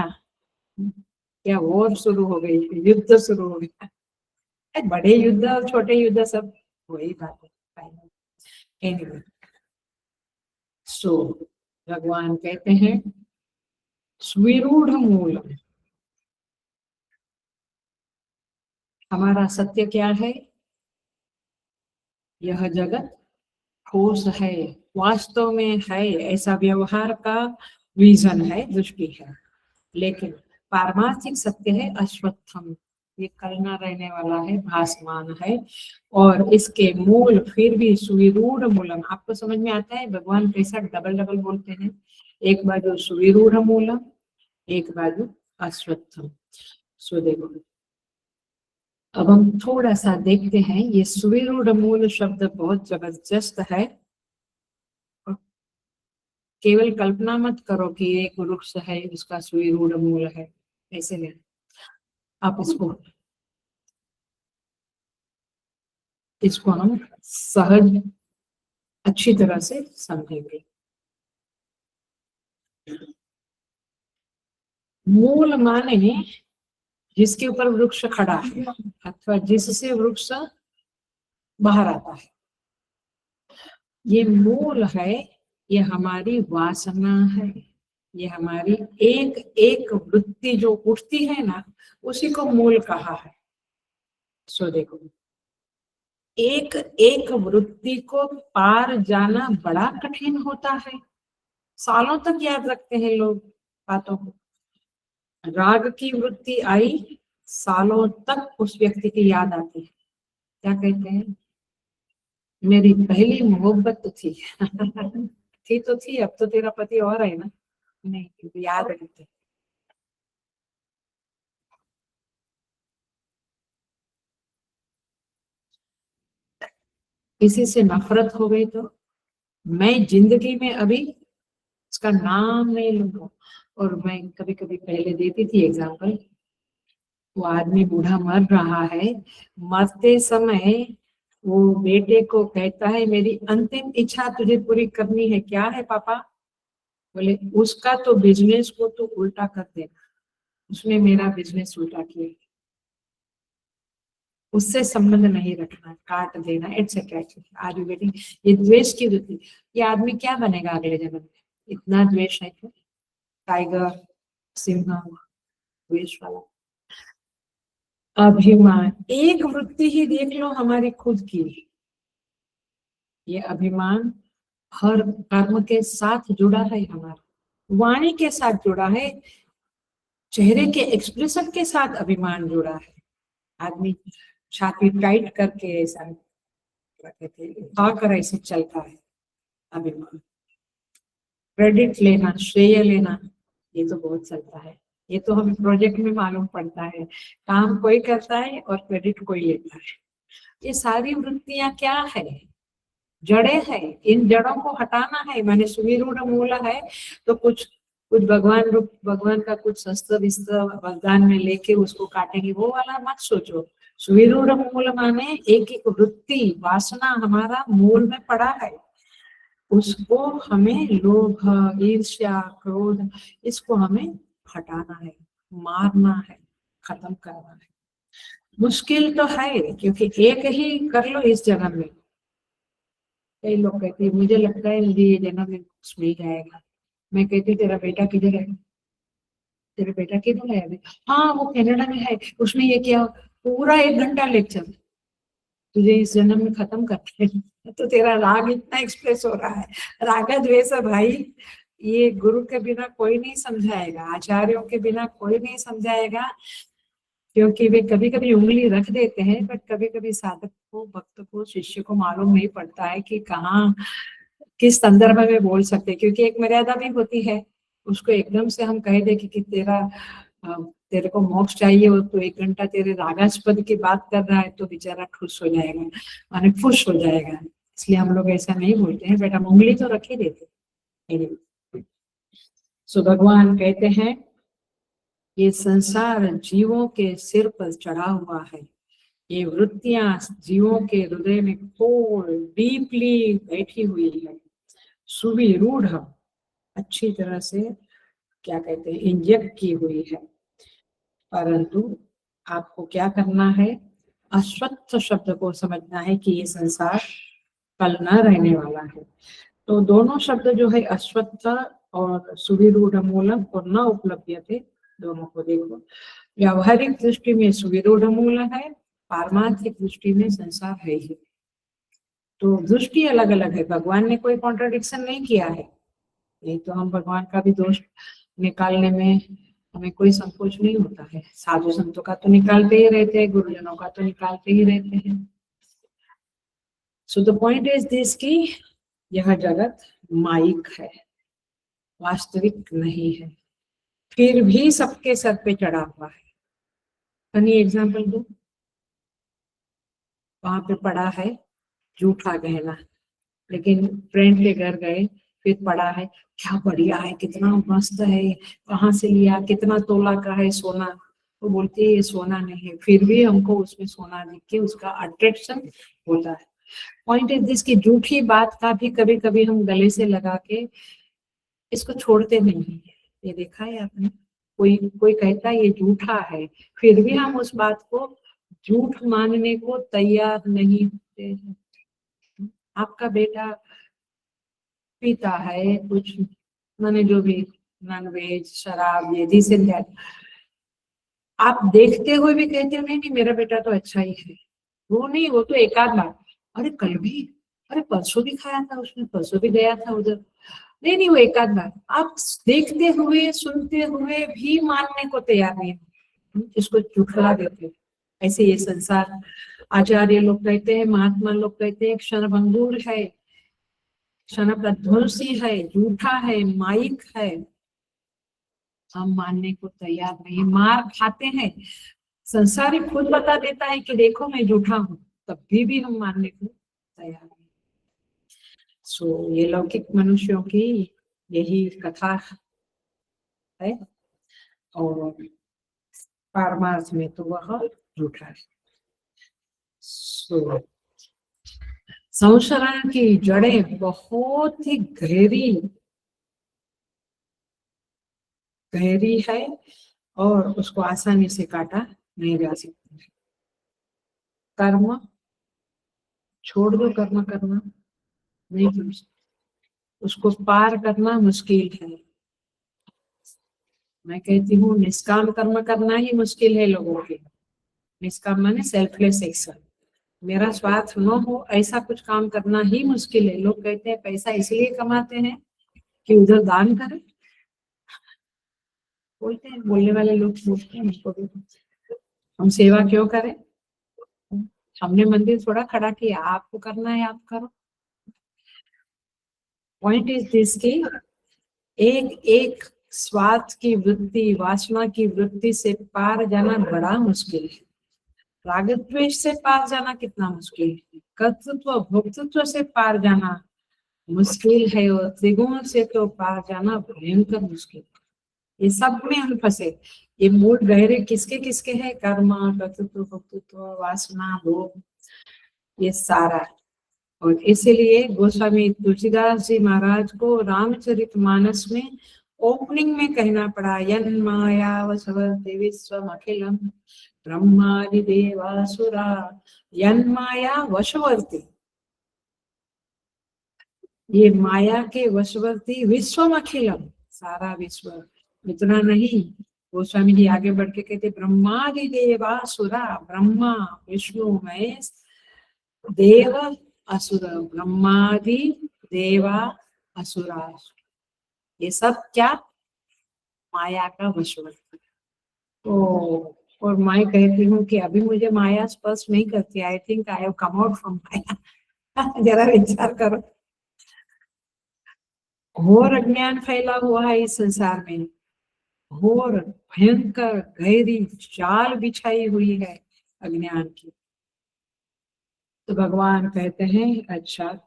क्या वॉर शुरू हो गई, युद्ध शुरू हो गया। बड़े युद्ध और छोटे युद्ध सब वही बात है। anyway, सो भगवान कहते हैं स्विरूढ़ मूल, हमारा सत्य क्या है, यह जगत ठोस है, वास्तव में है, ऐसा व्यवहार का विजन है, दृष्टि है, लेकिन पारमार्थिक सत्य है अश्वत्थम, ये कल ना रहने वाला है, भासमान है, और इसके मूल फिर भी सुविरूढ़ मूलम। आपको समझ में आता है भगवान कैसा डबल डबल बोलते हैं, एक बाजू सुविरूढ़ मूलम, एक बाजू अश्वत्थम। सो देखो अब हम थोड़ा सा देखते हैं, ये सुविरूढ़ मूल शब्द बहुत जबरदस्त है। केवल कल्पना मत करो कि एक वृक्ष है उसका सुविरूढ़ मूल है, ऐसे नहीं। आप इसको हम सहज अच्छी तरह से समझेंगे। मूल माने जिसके ऊपर वृक्ष खड़ा है अथवा जिससे वृक्ष बाहर आता है, ये मूल है, ये हमारी वासना है, ये हमारी एक एक वृत्ति जो उठती है ना, उसी को मूल कहा है। सो देखो एक एक वृत्ति को पार जाना बड़ा कठिन होता है, सालों तक याद रखते हैं लोग बातों को। राग की वृत्ति आई, सालों तक उस व्यक्ति की याद आती है, क्या कहते हैं, मेरी पहली मोहब्बत तो थी थी तो थी, अब तो तेरा पति और है ना, नहीं याद रहते। किसी से नफरत हो गई तो मैं जिंदगी में अभी उसका नाम नहीं लूंगा। और मैं कभी कभी पहले देती थी एग्जाम्पल, वो आदमी बूढ़ा मर रहा है, मरते समय वो बेटे को कहता है मेरी अंतिम इच्छा तुझे पूरी करनी है, क्या है पापा? बोले उसका तो बिजनेस को तो उल्टा कर देना, उसने मेरा बिजनेस उल्टा किया, उससे संबंध नहीं रखना, काट देना, etcetera etcetera. Are you getting? ये द्वेष की वृत्ति, ये आदमी क्या बनेगा अगले जन्म में? इतना द्वेष है तो टाइगर, सिंह, द्वेष वाला अभिमान, एक वृत्ति ही देख लो हमारी खुद की, ये अभिमान हर कर्म के साथ जुड़ा है, हमारा वाणी के साथ जुड़ा है, चेहरे के एक्सप्रेशन के साथ अभिमान जुड़ा है। आदमी छाती टाइट करके ऐसा खाकर ऐसे चलता है, अभिमान। क्रेडिट लेना, श्रेय लेना, ये तो बहुत चलता है, ये तो हमें प्रोजेक्ट में मालूम पड़ता है, काम कोई करता है और क्रेडिट कोई लेता है। ये सारी वृत्तियां क्या है? जड़े है, इन जड़ों को हटाना है, मैंने सुविरूढ़ मूल है तो कुछ कुछ भगवान रूप, भगवान का कुछ शस्त्र विस्त्र वरदान में लेके उसको काटेंगे, वो वाला मत सोचो। सुविरूढ़ मूल माने एक एक वृत्ति वासना हमारा मूल में पड़ा है, उसको हमें लोभ, ईर्ष्या, क्रोध, इसको हमें हटाना है, मारना है, खत्म करना है। मुश्किल तो है क्योंकि एक ही कर लो इस जन्म में। कई लोग कहते हैं मुझे लगता है मुझे ये जन्म में कुछ मिल जाएगा। मैं कहती तेरा बेटा किधर है, तेरा बेटा किधर है अभी? हाँ वो कनाडा में है, उसने ये किया, पूरा 1 घंटा लेक्चर तुझे इस जन्म में खत्म करते हैं। तो तेरा राग इतना एक्सप्रेस हो रहा है, राग द्वेष है भाई, ये गुरु के बिना कोई नहीं समझाएगा, आचार्यों के बिना कोई नहीं समझाएगा। क्योंकि वे कभी कभी उंगली रख देते हैं, बट कभी कभी साधक को, भक्त को, शिष्य को मालूम नहीं पड़ता है कि कहाँ किस संदर्भ में बोल सकते हैं, क्योंकि एक मर्यादा भी होती है। उसको एकदम से हम कह दे कि तेरे को मोक्ष चाहिए हो तो 1 घंटा तेरे रागास्पद की बात कर रहा है तो बेचारा खुश हो जाएगा, माने खुश हो जाएगा। इसलिए हम लोग ऐसा नहीं बोलते हैं, बट हम उंगली तो रख ही देते हैं। सो भगवान कहते हैं ये संसार जीवों के सिर पर चढ़ा हुआ है, ये वृत्तियां जीवों के हृदय में खोल डीपली बैठी हुई है, सुविरूढ़ अच्छी तरह से क्या कहते हैं इंजेक्ट की हुई है। परंतु आपको क्या करना है, अश्वत्थ शब्द को समझना है कि ये संसार कल न रहने वाला है। तो दोनों शब्द जो है अश्वत्थ और सुविरूढ़ मूलम और न उपलब्ध्यते, दोनों को देखो। व्यावहारिक दृष्टि में सुविरूढ़ मूल है, पारमार्थिक दृष्टि में संसार है ही। तो दृष्टि अलग अलग है, भगवान ने कोई कॉन्ट्रडिक्शन नहीं किया है। नहीं तो हम भगवान का भी दोष निकालने में हमें कोई संकोच नहीं होता है। साधु संतों का तो निकालते ही रहते हैं, गुरुजनों का तो निकालते ही रहते हैं। So the point is this कि यह जगत माइक है, वास्तविक नहीं है, फिर भी सबके सर पे चढ़ा हुआ है। फनी एग्जाम्पल दो, वहां पे पड़ा है जूठा गहना, लेकिन फ्रेंड के घर गए, फिर पड़ा है, क्या बढ़िया है, कितना मस्त है, कहाँ से लिया, कितना तोला का है सोना। वो बोलती है ये सोना नहीं है, फिर भी हमको उसमें सोना दिख के उसका अट्रैक्शन होता है। पॉइंट इज दिस की झूठी बात का भी कभी कभी हम गले से लगा के इसको छोड़ते नहीं है। ये देखा है आपने, कोई कोई कहता है ये झूठा है, फिर भी हम उस बात को झूठ मानने को तैयार नहीं होते हैं। आपका बेटा पीता है कुछ, माने जो भी नॉनवेज शराब ये दिस एंड दैट, आप देखते हुए भी कहते हो नहीं नहीं मेरा बेटा तो अच्छा ही है। वो नहीं, वो तो एक आध बार, अरे कल भी, अरे परसों भी खाया था उसने, परसों भी गया था उधर, नहीं नहीं वो एक आध बार। आप देखते हुए सुनते हुए भी मानने को तैयार नहीं, इसको झुठला देते। ऐसे ये संसार, आचार्य लोग कहते हैं, महात्मा लोग कहते हैं क्षणभंगुर है, क्षण प्रध्वंसी है, झूठा है, माइक है। हम मानने को तैयार नहीं, मार खाते हैं, संसार ही खुद बता देता है कि देखो मैं झूठा हूँ, तब भी हम मानने को तैयार नहीं। सो ये लौकिक मनुष्यों की यही कथा है, और पारमार्थ में तो वह झूठा है। सो संशरण की जड़ें बहुत ही गहरी गहरी है, और उसको आसानी से काटा नहीं जा सकता। कर्म छोड़ दो, कर्म करना नहीं कर सकते, उसको पार करना मुश्किल है। मैं कहती हूँ निष्काम कर्म करना ही मुश्किल है लोगों के। निष्काम माने सेल्फलेस एक्शन, मेरा स्वार्थ न हो ऐसा कुछ काम करना ही मुश्किल है। लोग कहते हैं पैसा इसलिए कमाते हैं कि उधर दान करें, बोलते हैं, बोलने वाले लोग बोलते हैं उसको भी, हम सेवा क्यों करें, हमने मंदिर थोड़ा खड़ा किया, आपको करना है आप करो। पॉइंट इज दिस की एक एक स्वार्थ की वृत्ति, वासना की वृत्ति से पार जाना बड़ा मुश्किल है। राग द्वेष से पार जाना कितना मुश्किल है, कर्तृत्व भोक्तृत्व से पार जाना मुश्किल है, और त्रिगुण से तो पार जाना भयंकर मुश्किल। ये सब में हम फंसे। ये मूल गहरे किसके किसके हैं, कर्म, कर्तृत्व, भोक्तृत्व, वासना, भोग, ये सारा। और इसीलिए गोस्वामी तुलसीदास जी महाराज को रामचरितमानस में ओपनिंग में कहना पड़ा, यन माया वसवर्ति विश्वम अखिलम ब्रह्मादि देवासुरा, यन माया वशवर्ती, ये माया के वशवर्ती विश्वम अखिलम, सारा विश्व, इतना नहीं। गोस्वामी जी आगे बढ़ के कहते ब्रह्मादि देवासुरा, ब्रह्मा विष्णु महेश देव असुर, ब्रह्मादि देवा असुरा, ये सब क्या, माया का वशवर्ती। तो और मैं कहती हूँ कि अभी मुझे माया स्पर्श नहीं करती, I think I have come out from माया। जरा विचार करो, घोर अज्ञान फैला हुआ है इस संसार में, घोर भयंकर गहरी जाल बिछाई हुई है अज्ञान की। तो भगवान कहते हैं अच्छा,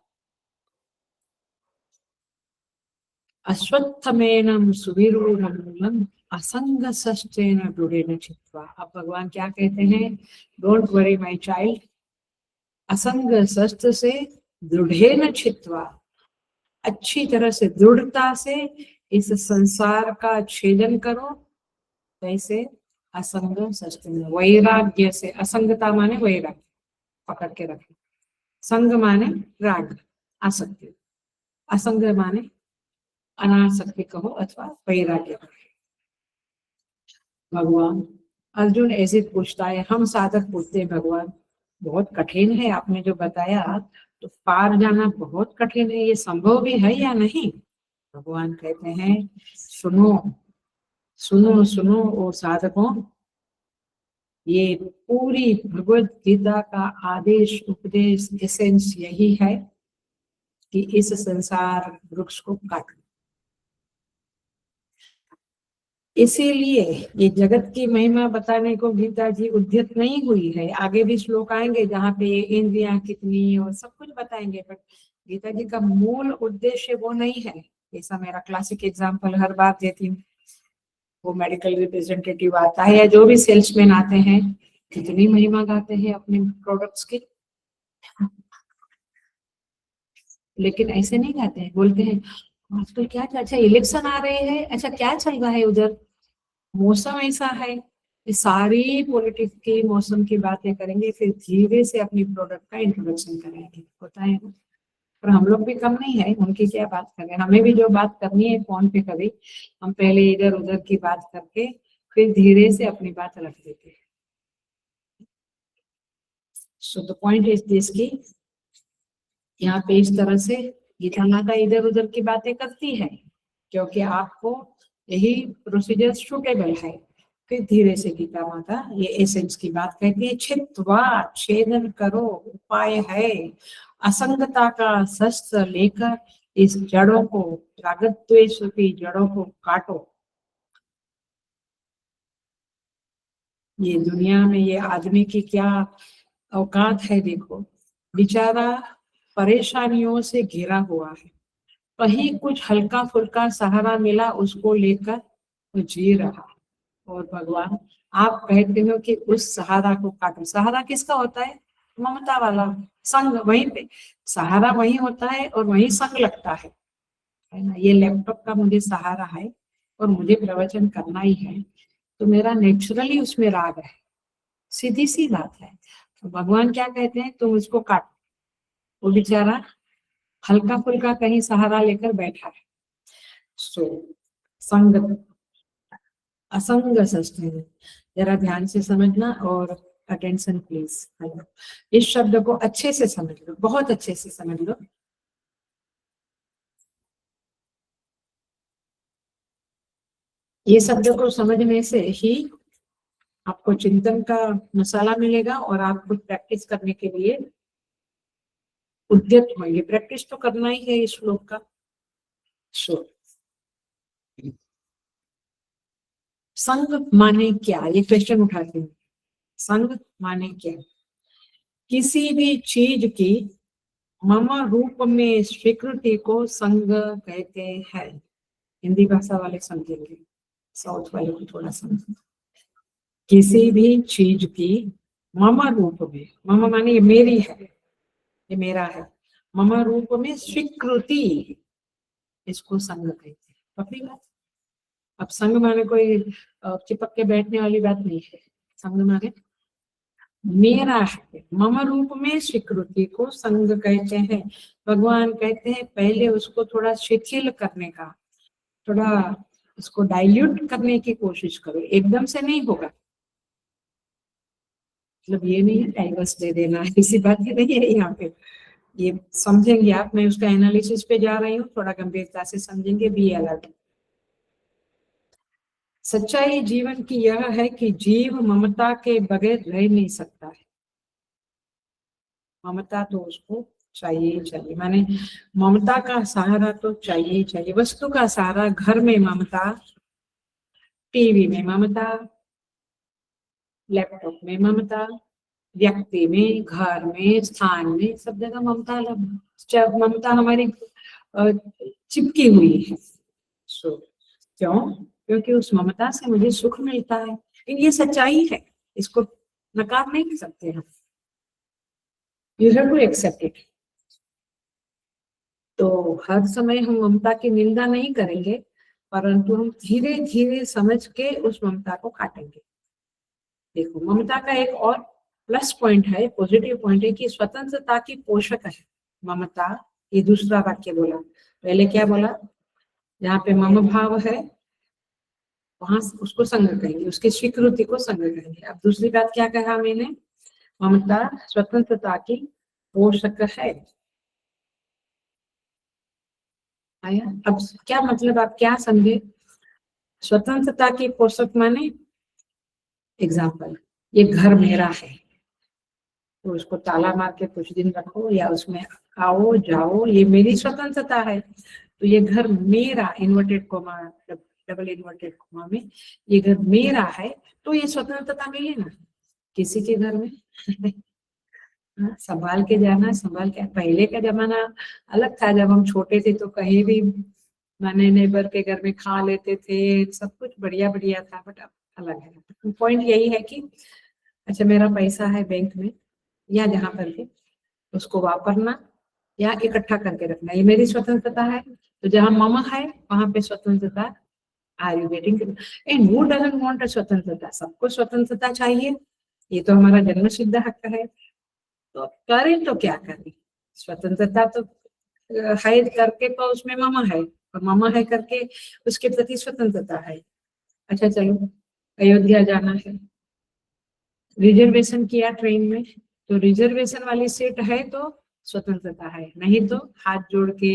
अश्वत्थमेनं सुविरूढ़मूलम् असंग शस्त्रेण दृढ़ेन चित्वा। अब भगवान क्या कहते हैं, डोंट वरी माय चाइल्ड, असंग शस्त्र से दृढ़ेन चित्वा, अच्छी तरह से दृढ़ता से इस संसार का छेदन करो। कैसे? असंग शस्त्र में, वैराग्य से। असंगता माने वैराग्य, पकड़ के रखे। संग माने राग, आसक्ति। असंग माने अनासक्ति कहो अथवा वैराग्य। भगवान, अर्जुन ऐसे पूछता है, हम साधक पूछते हैं भगवान बहुत कठिन है आपने जो बताया, तो पार जाना बहुत कठिन है, ये संभव भी है या नहीं? भगवान कहते हैं सुनो सुनो सुनो ओ साधकों, ये पूरी भगवत गीता का आदेश उपदेश एसेंस यही है कि इस संसार वृक्ष को काटो। इसीलिए ये जगत की महिमा बताने को गीता जी उद्यत नहीं हुई है। आगे भी श्लोक आएंगे जहाँ पे इंद्रियां कितनी और सब कुछ बताएंगे, बट गीता जी का मूल उद्देश्य वो नहीं है। ऐसा मेरा क्लासिक एग्जाम्पल हर बार देती हूँ, वो मेडिकल रिप्रेजेंटेटिव आता है या जो भी सेल्समैन आते हैं, कितनी महिमा गाते हैं अपने प्रोडक्ट्स की, लेकिन ऐसे नहीं गाते हैं। बोलते हैं आजकल क्या, अच्छा इलेक्शन आ रहे हैं, अच्छा क्या चल रहा है उधर, मौसम ऐसा है, ये सारी पॉलिटिक्स की मौसम की बातें करेंगे, फिर धीरे से अपनी प्रोडक्ट का इंट्रोडक्शन करेंगे। होता है ना? पर हम लोग भी कम नहीं है, उनकी क्या बात करें, हमें भी जो बात करनी है फोन पे कभी, हम पहले इधर उधर की बात करके फिर धीरे से अपनी बात रख देते हैं। So the point is this की यहाँ पे इस तरह से गीता माता इधर उधर की बातें करती है क्योंकि आपको यही प्रोसीजर सूटेबल है। फिर धीरे से गीता माता ये एसेंस की बात कहती है, छित्वा, छेदन करो, उपाय है, असंगता का शस्त्र लेकर इस जड़ों को, रागद्वेष की जड़ों को काटो। ये दुनिया में ये आदमी की क्या औकात है, देखो बेचारा परेशानियों से घिरा हुआ है, कहीं कुछ हल्का फुल्का सहारा मिला उसको लेकर वो जी रहा। और भगवान आप कहते हो कि उस सहारा को काटो। सहारा किसका होता है? ममता वाला संग, वहीं पे सहारा वही होता है और वही संग लगता है ना। ये लैपटॉप का मुझे सहारा है और मुझे प्रवचन करना ही है, तो मेरा नेचुरली उसमें राग है, सीधी सी बात है। तो भगवान क्या कहते हैं, तुम उसको काटो। वो बेचारा हल्का फुल्का कहीं सहारा लेकर बैठा है। सो संग, असंग शस्त्र, जरा ध्यान से समझना और अटेंशन प्लीज। इस शब्द को अच्छे से समझ लो, बहुत अच्छे से समझ लो। ये शब्द को समझने से ही आपको चिंतन का मसाला मिलेगा और आप कुछ प्रैक्टिस करने के लिए उद्यत होंगे। प्रैक्टिस तो करना ही है इस श्लोक का। सो संग माने क्या, ये क्वेश्चन उठाते हैं। संग माने क्या? किसी भी चीज की मम रूप में स्वीकृति को संग कहते हैं। हिंदी भाषा वाले समझेंगे, साउथ वाले को थोड़ा समझ। किसी भी चीज की मम रूप में, मम माने ये मेरी है, ये मेरा है, मम रूप में स्वीकृति, इसको संग कहते हैं। पकड़ी बात? अब संग माने कोई चिपक के बैठने वाली बात नहीं है। संग माने मेरा है, मम रूप में स्वीकृति को संग कहते हैं। भगवान कहते हैं पहले उसको थोड़ा शिथिल करने का, थोड़ा उसको डाइल्यूट करने की कोशिश करो, एकदम से नहीं होगा। मतलब ये नहीं है डाइवर्स दे देना, इसी बात की नहीं है यहाँ पे। ये समझेंगे आप, मैं उसका एनालिसिस पे जा रही हूँ, थोड़ा गंभीरता से समझेंगे, बी अलर्ट। सच्चाई जीवन की यह है कि जीव ममता के बगैर रह नहीं सकता है। ममता तो उसको चाहिए ही चाहिए, माने ममता का सहारा तो चाहिए ही चाहिए। वस्तु का सहारा, घर में ममता, टीवी में ममता, लैपटॉप में ममता, व्यक्ति में, घर में, स्थान में, सब जगह ममता ममता हमारी चिपकी हुई है। सो क्यों? क्योंकि उस ममता से मुझे सुख मिलता है। ये सच्चाई है, इसको नकार नहीं सकते हम। You have to accept it. तो हर समय हम ममता की निंदा नहीं करेंगे, परंतु हम धीरे धीरे समझ के उस ममता को काटेंगे। देखो, ममता का एक और प्लस पॉइंट है, पॉजिटिव पॉइंट है कि स्वतंत्रता की पोषक है ममता। ये दूसरा वाक्य बोला। पहले क्या बोला? जहाँ पे मम भाव है वहां उसको संग कहेंगे, उसकी स्वीकृति को संग कहेंगे। अब दूसरी बात क्या कहा मैंने? ममता स्वतंत्रता की पोषक है। आया? अब क्या मतलब, आप क्या समझे? स्वतंत्रता की पोषक माने, एग्जाम्पल, ये घर मेरा है तो उसको ताला मार के कुछ दिन रखो या उसमें आओ जाओ, ये मेरी स्वतंत्रता है। तो ये घर मेरा, inverted coma, double inverted coma में, ये घर मेरा है तो ये स्वतंत्रता मिली ना किसी के घर में। संभाल के जाना, संभाल के। पहले का जमाना अलग था, जब हम छोटे थे तो कहीं भी माने नेबर के घर में खा लेते थे, सब कुछ बढ़िया बढ़िया था। बट अब अलग है। पॉइंट यही है कि अच्छा, मेरा पैसा है बैंक में या जहाँ पर भी, उसको वापरना या इकट्ठा करके रखना, ये मेरी स्वतंत्रता है। तो जहाँ मम है वहां पे स्वतंत्रता। Are you getting? And who doesn't want a स्वतंत्रता? सबको स्वतंत्रता चाहिए, ये तो हमारा जन्म सिद्ध हक है। तो करें तो क्या करें? स्वतंत्रता तो है करके तो उसमें मम है, और मम है करके उसके प्रति स्वतंत्रता है। अच्छा चलो, अयोध्या जाना है, रिजर्वेशन किया ट्रेन में, तो रिजर्वेशन वाली सीट है तो स्वतंत्रता है, नहीं तो हाथ जोड़ के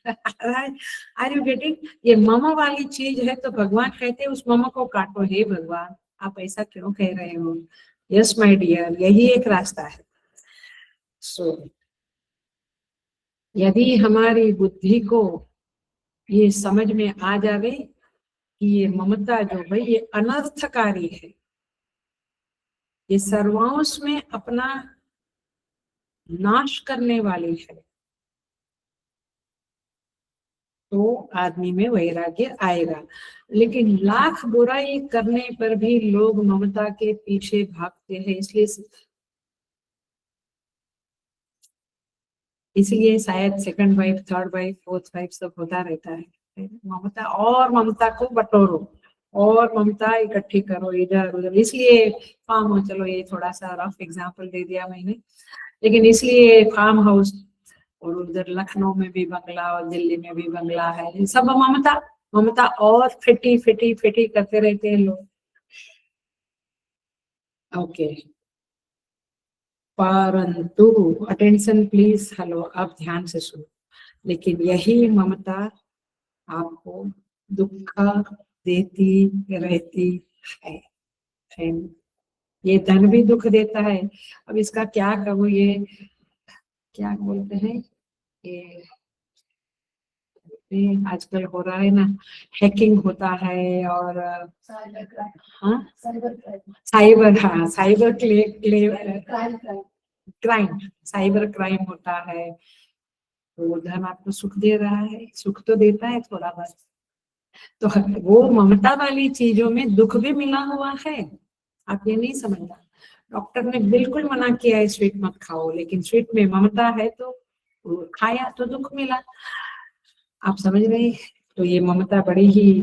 आर यू गेटिंग? ये मम वाली चीज है तो भगवान कहते हैं उस मम को काटो। हे भगवान, आप ऐसा क्यों कह रहे हो? यस माय डियर, यही एक रास्ता है। सो यदि हमारी बुद्धि को ये समझ में आ जावे कि ये ममता जो भाई ये अनर्थकारी है, ये सर्वांश में अपना नाश करने वाली है, तो आदमी में वैराग्य आएगा। लेकिन लाख बुराई करने पर भी लोग ममता के पीछे भागते हैं, इसलिए शायद second wife, third wife, fourth wife सब होता रहता है। ममता और ममता को बटोरो और ममता इकट्ठी करो इधर उधर। इसलिए फार्म हाउस, चलो ये थोड़ा सा रफ एग्जांपल दे दिया मैंने, लेकिन इसलिए फार्म हाउस और उधर लखनऊ में भी बंगला और दिल्ली में भी बंगला है, सब ममता ममता और फिटी फिटी फिटी करते रहते हैं लोग। ओके, परंतु अटेंशन प्लीज, हेलो, आप ध्यान से सुनो। लेकिन यही ममता आपको दुख देती रहती है। ये धन भी दुख देता है। अब इसका क्या कहूँ, ये क्या बोलते हैं, ये आजकल हो रहा है ना, हैकिंग होता है और हाँ साइबर, हाँ साइबर क्राइम, साइबर क्राइम होता है। तो धन आपको सुख दे रहा है, सुख तो देता है थोड़ा बहुत, तो वो ममता वाली चीजों में दुख भी मिला हुआ है। आप ये नहीं समझना। डॉक्टर ने बिल्कुल मना किया है स्वीट मत खाओ, लेकिन स्वीट में ममता है तो खाया तो दुख मिला। आप समझ रहे? तो ये ममता बड़ी ही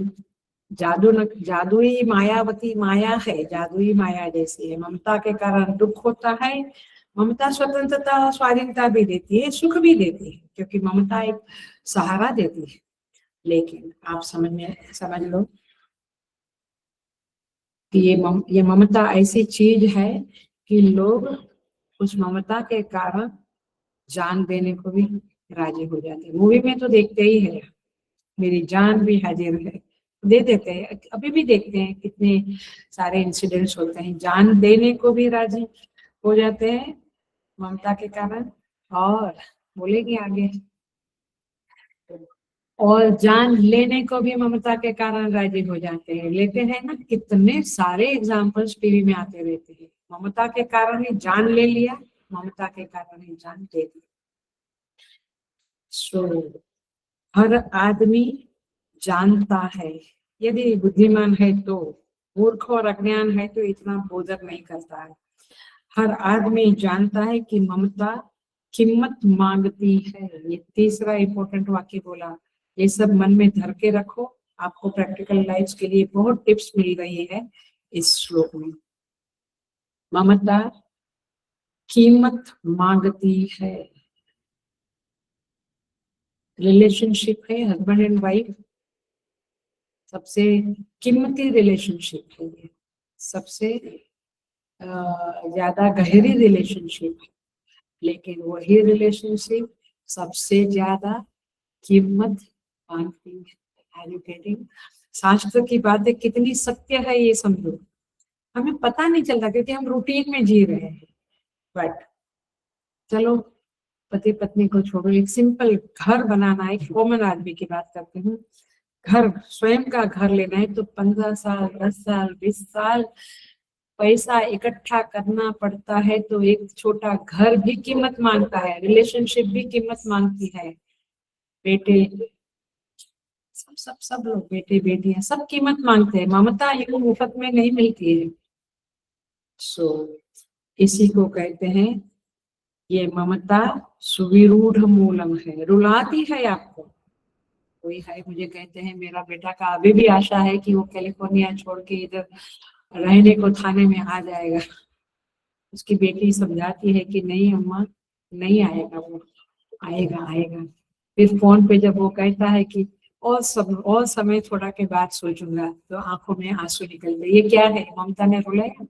जादुई मायावती माया है, जादुई माया जैसी है। ममता के कारण दुख होता है। ममता स्वतंत्रता स्वाधीनता भी देती है, सुख भी देती है, क्योंकि ममता एक सहारा देती है। लेकिन आप समझ लो कि ये ममता ऐसी चीज है कि लोग उस ममता के कारण जान देने को भी राजी हो जाते हैं। मूवी में तो देखते ही है, मेरी जान भी हाजिर है, दे देते हैं, अभी भी देखते हैं कितने सारे इंसिडेंट्स होते हैं, जान देने को भी राजी हो जाते हैं ममता के कारण। और बोलेगी आगे, और जान लेने को भी ममता के कारण राजी हो जाते हैं। लेते हैं ना, कितने सारे एग्जाम्पल्स टीवी में आते रहते हैं, ममता के कारण ही जान ले लिया, ममता के कारण ही जान दे दी। सो हर आदमी जानता है, यदि बुद्धिमान है तो, मूर्ख और अज्ञान है तो इतना बोधर नहीं करता है। हर आदमी जानता है कि ममता कीमत मांगती है। ये तीसरा इंपॉर्टेंट वाक्य बोला, ये सब मन में धर के रखो, आपको प्रैक्टिकल लाइफ के लिए बहुत टिप्स मिल रही है इस श्लोक में। ममता कीमत मांगती है। रिलेशनशिप है हस्बैंड एंड वाइफ, सबसे कीमती रिलेशनशिप है ये, सबसे ज्यादा गहरी रिलेशनशिप है, लेकिन वही रिलेशनशिप सबसे ज्यादा कीमत मांगती है। एजुकेटिंग, शास्त्र की बातें कितनी सत्य है ये समझो, हमें पता नहीं चलता क्योंकि हम रूटीन में जी रहे हैं। बट चलो, पति पत्नी को छोड़ो, एक सिंपल घर बनाना, एक कॉमन आदमी की बात करते हैं, घर, स्वयं का घर लेना है तो 15 साल, 10 साल, 20 साल पैसा इकट्ठा करना पड़ता है। तो एक छोटा घर भी कीमत मांगता है, रिलेशनशिप भी कीमत मांगती है। बेटे, सब लोग, बेटे बेटियां सब कीमत मांगते हैं। ममता यूं मुफ्त में नहीं मिलती है। सो इसी को कहते हैं, ये ममता सुविरूढ़ मूलम है, रुलाती है आपको। कोई है, मुझे कहते हैं मेरा बेटा का अभी भी आशा है कि वो कैलिफोर्निया छोड़ के इधर रहने को थाने में आ जाएगा। उसकी बेटी समझाती है कि नहीं अम्मा, नहीं आएगा वो, आएगा आएगा। फिर फोन पे जब वो कहता है कि और समय थोड़ा के बाद सोचूंगा, तो आंखों में आंसू निकल गए। ये क्या है, ममता ने रुलाया?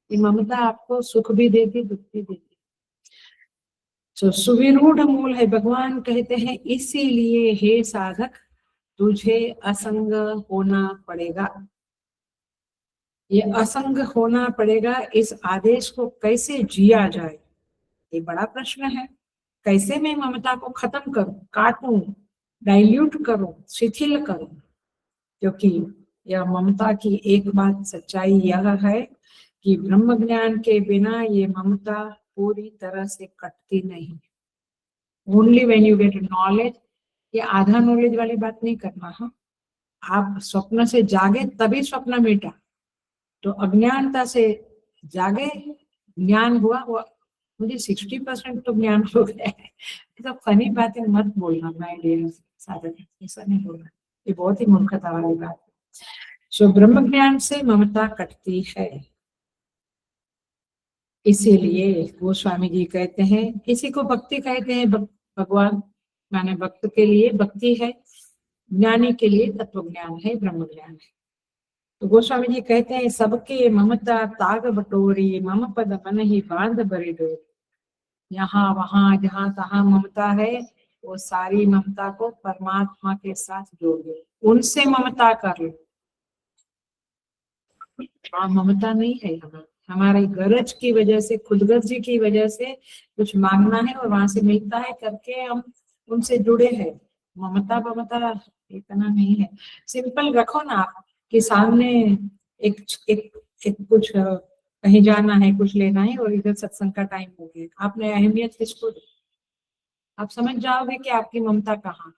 ये ममता आपको सुख भी देती, दुख भी देती। तो सुविरूढ़ मूल है, भगवान कहते हैं इसीलिए हे साधक तुझे असंग होना पड़ेगा। ये असंग होना पड़ेगा, इस आदेश को कैसे जिया जाए, ये बड़ा प्रश्न है। कैसे मैं ममता को खत्म करूं, काटूं, डाइल्यूट करूं, शिथिल करूं? क्योंकि यह ममता की एक बात सच्चाई यह है कि ब्रह्म ज्ञान के बिना ये ममता पूरी तरह से कटती नहीं। Only when you get knowledge, ये आधा नॉलेज वाली बात नहीं करना। हाँ, आप स्वप्न से जागे तभी स्वप्न मिटा, तो अज्ञानता से जागे, ज्ञान हुआ, वो मुझे 60% तो ज्ञान हो गया है। तो फनी बातें मत बोलना माय डियर साधक, ऐसा नहीं बोलना, ये बहुत ही मूर्खता वाली बात है। सो ब्रह्म ज्ञान से ममता कटती है। इसीलिए गोस्वामी जी कहते हैं, इसी को भक्ति कहते हैं। भगवान माने भक्त के लिए भक्ति है, ज्ञानी के लिए तत्व ज्ञान है, ब्रह्म ज्ञान है। तो गोस्वामी जी कहते हैं, सबके ममता ताग बटोरी, मम पद मन ही बांध बरी डोरी। यहाँ वहां जहां तहां ममता है, वो सारी ममता को परमात्मा के साथ जोड़ दो, उनसे ममता कर लो। हाँ, ममता नहीं है हमें, हमारी गरज की वजह से, खुदगर्जी की वजह से कुछ मांगना है और वहां से मिलता है करके हम उनसे जुड़े हैं। ममता ममता इतना नहीं है। सिंपल रखो ना आप कि सामने एक एक, एक कुछ कहीं जाना है, कुछ लेना है और इधर सत्संग का टाइम हो गया, आपने अहमियत किसको दी? आप समझ जाओगे कि आपकी ममता कहाँ।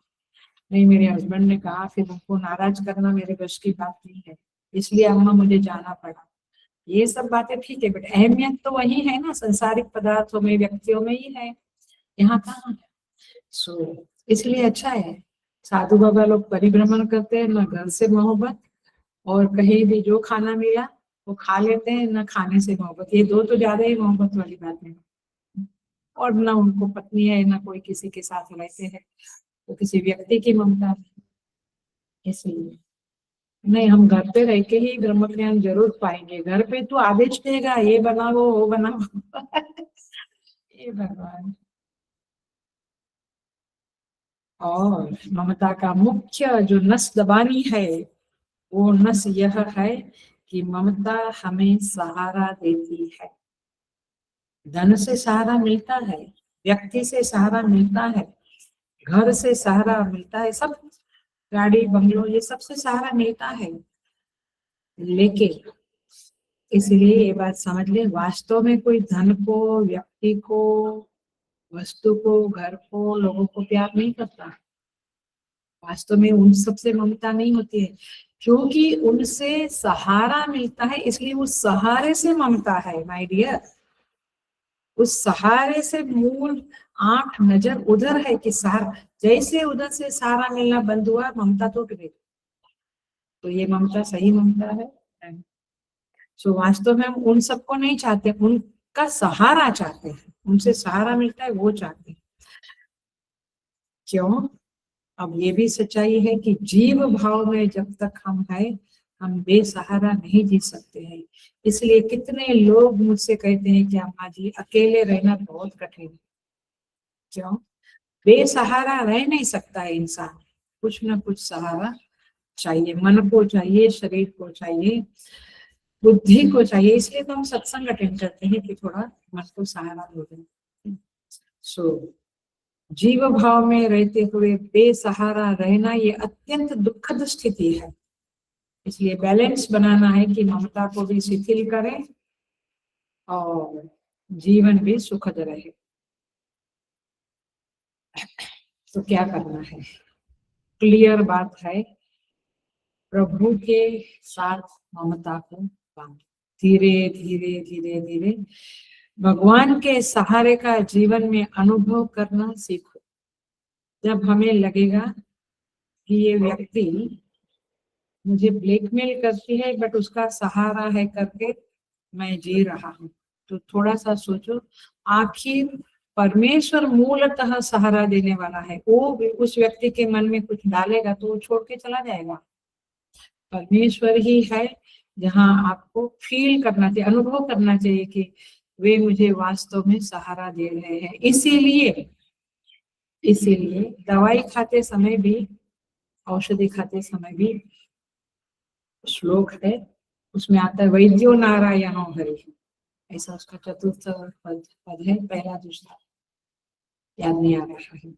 नहीं, मेरे हस्बैंड ने कहा, फिर उनको नाराज करना मेरे बस की बात नहीं है, इसलिए अम्मा मुझे जाना पड़ा। ये सब बातें ठीक है, बट अहमियत तो वही है ना, संसारिक पदार्थों में, व्यक्तियों में ही है, यहाँ कहाँ है। सो इसलिए अच्छा है, साधु बाबा लोग परिभ्रमण करते हैं, न घर से मोहब्बत, और कहीं भी जो खाना मिला वो खा लेते हैं, न खाने से मोहब्बत। ये दो तो ज्यादा ही मोहब्बत वाली बात है। और न उनको पत्नी है, न कोई किसी के साथ रहते हैं, तो किसी व्यक्ति की ममता नहीं। इसलिए नहीं, हम घर पे रह के ही ब्रह्म ज्ञान जरूर पाएंगे। घर पे तो आदेश देगा, ये बनाओ वो बनाओ ये भगवान। और ममता का मुख्य जो नस दबानी है वो नस यह है कि ममता हमें सहारा देती है। धन से सहारा मिलता है, व्यक्ति से सहारा मिलता है, घर से सहारा मिलता है, सब गाड़ी बंगलो ये सबसे सहारा मिलता है। लेकिन इसलिए ये बात समझ ले, वास्तव में कोई धन को, व्यक्ति को, वस्तु को, घर को, लोगों को प्यार नहीं करता। वास्तव में उन सबसे ममता नहीं होती है, क्योंकि उनसे सहारा मिलता है, इसलिए उस सहारे से ममता है माय डियर। उस सहारे से मूल आंख नजर उधर है कि सहारा, जैसे उधर से सहारा मिलना बंद हुआ ममता टूट गई। तो ये ममता सही ममता है। सो वास्तव में हम उन सबको नहीं चाहते, उनका सहारा चाहते हैं, उनसे सहारा मिलता है वो चाहते हैं। क्यों? अब ये भी सच्चाई है कि जीव भाव में जब तक हम हैं, हम बेसहारा नहीं जी सकते हैं। इसलिए कितने लोग मुझसे कहते हैं कि अम्मा जी अकेले रहना बहुत कठिन है। क्यों? बेसहारा रह नहीं सकता है इंसान, कुछ ना कुछ सहारा चाहिए, मन को चाहिए, शरीर को चाहिए, बुद्धि को चाहिए। इसलिए तो हम सत्संग अटेंड करते हैं कि थोड़ा मन को सहारा हो जाए। सो जीव भाव में रहते हुए बेसहारा रहना ये अत्यंत दुखद स्थिति है। इसलिए बैलेंस बनाना है कि ममता को भी शिथिल करें और जीवन भी सुखद रहे। तो क्या करना है? क्लियर बात है, प्रभु के साथ ममता को बांधो। धीरे धीरे धीरे धीरे भगवान के सहारे का जीवन में अनुभव करना सीखो। जब हमें लगेगा कि ये व्यक्ति मुझे ब्लैकमेल करती है बट उसका सहारा है करके मैं जी रहा हूँ, तो थोड़ा सा सोचो, आखिर परमेश्वर मूलतः सहारा देने वाला है। वो उस व्यक्ति के मन में कुछ डालेगा तो वो छोड़ के चला जाएगा। परमेश्वर ही है जहाँ आपको फील करना चाहिए, अनुभव करना चाहिए कि वे मुझे वास्तव में सहारा दे रहे हैं। इसीलिए दवाई खाते समय भी, औषधि खाते समय भी श्लोक है, उसमें आता है वैद्यो नारायणो हरि, ऐसा उसका चतुर्थ पद है, पहला दूसरा याद नहीं आ रहा है।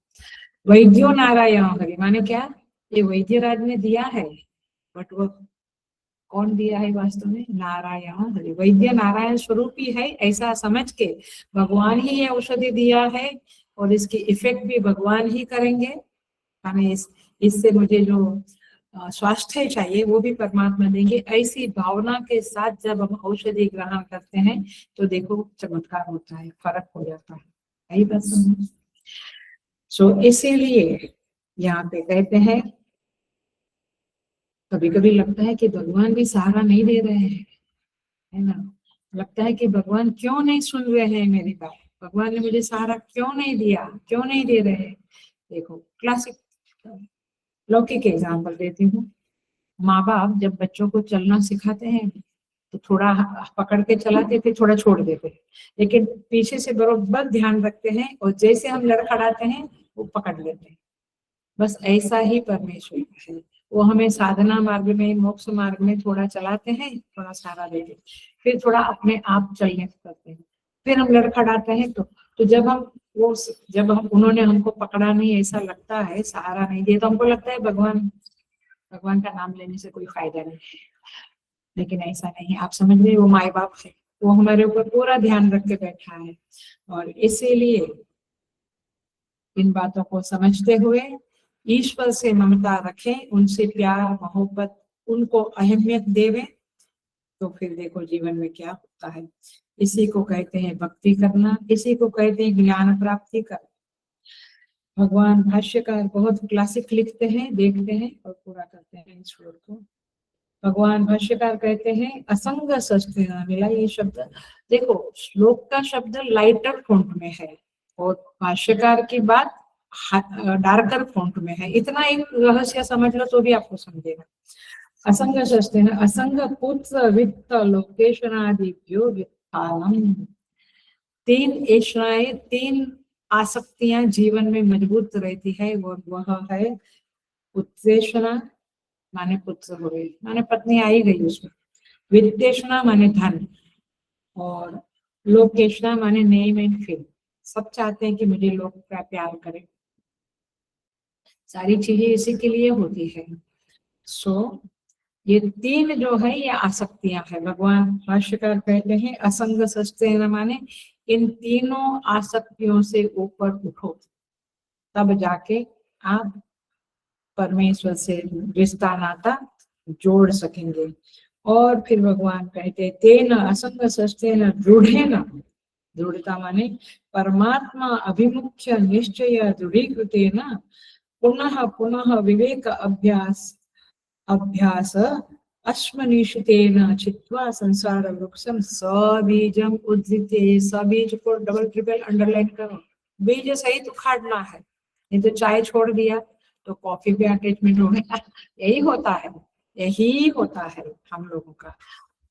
वैद्यो नारायण हरि माने क्या? ये वैद्य राज ने दिया है, बट वो कौन दिया है वास्तव में? नारायण हरि। वैद्य नारायण स्वरूप ही है, ऐसा समझ के भगवान ही ये औषधि दिया है और इसकी इफेक्ट भी भगवान ही करेंगे। हमें इससे मुझे जो स्वास्थ्य चाहिए वो भी परमात्मा देंगे। ऐसी भावना के साथ जब हम औषधि ग्रहण करते हैं तो देखो चमत्कार होता है, फर्क हो जाता है। यही बात समझ। सो इसीलिए यहाँ पे कहते हैं, कभी कभी लगता है कि भगवान भी सहारा नहीं दे रहे हैं, है ना? लगता है कि भगवान क्यों नहीं सुन रहे हैं मेरी बात, भगवान ने मुझे सहारा क्यों नहीं दिया, क्यों नहीं दे रहे हैं। देखो क्लासिक लौकिक एग्जाम्पल देती हूँ। माँ बाप जब बच्चों को चलना सिखाते हैं तो थोड़ा पकड़ के चलाते, फिर थोड़ा छोड़ देते हैं, लेकिन पीछे से बराबर ध्यान रखते हैं और जैसे हम लड़खड़ाते हैं वो पकड़ लेते हैं। बस ऐसा ही परमेश्वर है, वो हमें साधना मार्ग में, मोक्ष मार्ग में थोड़ा चलाते हैं, थोड़ा सहारा देते हैं, फिर थोड़ा अपने आप चलने करते हैं, फिर हम लड़खड़ाते हैं। तो जब हम उन्होंने हमको पकड़ा नहीं, ऐसा लगता है, सहारा नहीं दिया, तो हमको लगता है भगवान का नाम लेने से कोई फायदा नहीं है। लेकिन ऐसा नहीं, आप समझ रहे, वो माए बाप है, वो हमारे ऊपर पूरा ध्यान रख के बैठा है। और इसीलिए इन बातों को समझते हुए ईश्वर से ममता रखें, उनसे प्यार मोहब्बत, उनको अहमियत देवें, तो फिर देखो जीवन में क्या होता है। इसी को कहते हैं भक्ति करना, इसी को कहते हैं ज्ञान प्राप्ति करना। भगवान भाष्यकार बहुत क्लासिक लिखते हैं, देखते हैं और पूरा करते हैं इस श्लोक को। भगवान भाष्यकार कहते हैं असंग सस्तेना मिला, ये शब्द देखो, श्लोक का शब्द लाइटर फॉन्ट में है और भाष्यकार की बात डार्कर फॉन्ट में है। इतना एक रहस्य समझ लो तो भी आपको समझेगा। असंग सस्तेन असंग पुत्र वित्त लोकेशनादिभ्यो वित्तानम। तीन ऐश्वर्य, तीन आसक्तियां जीवन में मजबूत रहती है, वह है उत्तेजना माने पुत्र हो गई, माने पत्नी आई गई उसमें, वित्तेषणा माने धन, और लोकेशना माने नेम एंड फेम। सब चाहते हैं कि मुझे लोग प्यार करें, सारी चीजें इसी के लिए होती है। सो ये तीन जो है ये आसक्तियां है। भगवान भाष्यकार कहते हैं असंग सस्तेन माने इन तीनों आसक्तियों से ऊपर उठो, तब जाके आप परमेश्वर से रिश्ता नाता जोड़ सकेंगे। और फिर भगवान कहते तेन असंग सस्तेन दृढ़ेन, दृढ़ता माने परमात्मा अभिमुख्य निश्चय दृढ़ीकृतेन पुनः पुनः विवेक अभ्यास अश्मनिषितेन चित्वा संसार वृक्षम सबीजम उद्धृते। सबीज को डबल ट्रिपल अंडरलाइन करो, बीज सहित उखाड़ना है। नहीं तो चाय छोड़ दिया तो कॉफी पे अटैचमेंट हो गया। यही होता है, यही होता है हम लोगों का।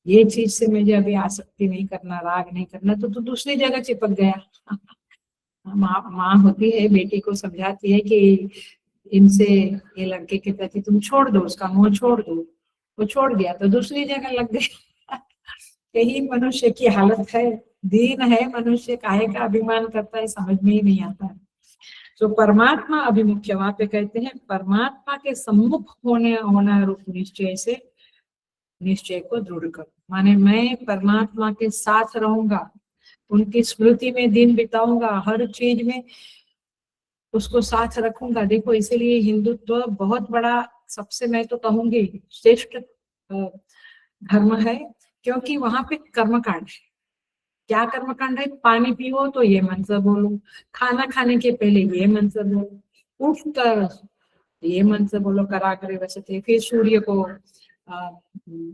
ये चीज से मुझे अभी आसक्ति नहीं करना, राग नहीं करना, तो दूसरी जगह चिपक गया। माँ होती है, बेटी को समझाती है कि इनसे, ये लड़के के प्रति तुम छोड़ दो, उसका मोह छोड़ दो। वो छोड़ दिया तो दूसरी जगह लग गई। यही मनुष्य की हालत है, दीन है मनुष्य, काहे का अभिमान करता है समझ में ही नहीं आता है। तो परमात्मा अभिमुख्य, वहां पे कहते हैं परमात्मा के सम्मुख होना रूप निश्चय से निश्चय को दृढ़ करो, माने मैं परमात्मा के साथ रहूंगा, उनकी स्मृति में दिन बिताऊंगा, हर चीज में उसको साथ रखूंगा। देखो इसीलिए हिंदुत्व बहुत बड़ा, सबसे मैं तो कहूंगी श्रेष्ठ धर्म है, क्योंकि वहां पे कर्मकांड है। क्या कर्मकांड है? पानी पियो तो ये मंत्र बोलो, खाना खाने के पहले ये मंत्र बोलो, उठकर ये मंत्र बोलो, कराग्रे वसते, फिर सूर्य को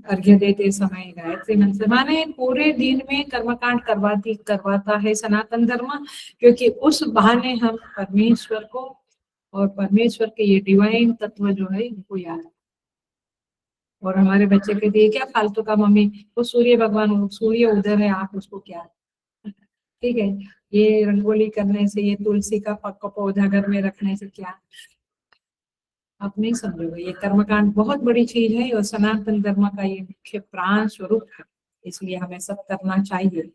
अर्घ्य देते समय गायत्री मंत्र। माने पूरे दिन में कर्मकांड करवाता है सनातन धर्म, क्योंकि उस बहाने हम परमेश्वर को और परमेश्वर के ये डिवाइन तत्व जो है इनको याद। और हमारे बच्चे कहते हैं क्या फालतू का मम्मी, वो सूर्य भगवान, सूर्य उधर है, आप उसको क्या। ठीक है, ये रंगोली करने से, ये तुलसी का पौधा घर में रखने से क्या, आप नहीं समझोगे। ये कर्मकांड बहुत बड़ी चीज है और सनातन धर्म का ये मुख्य प्राण स्वरूप है, इसलिए हमें सब करना चाहिए।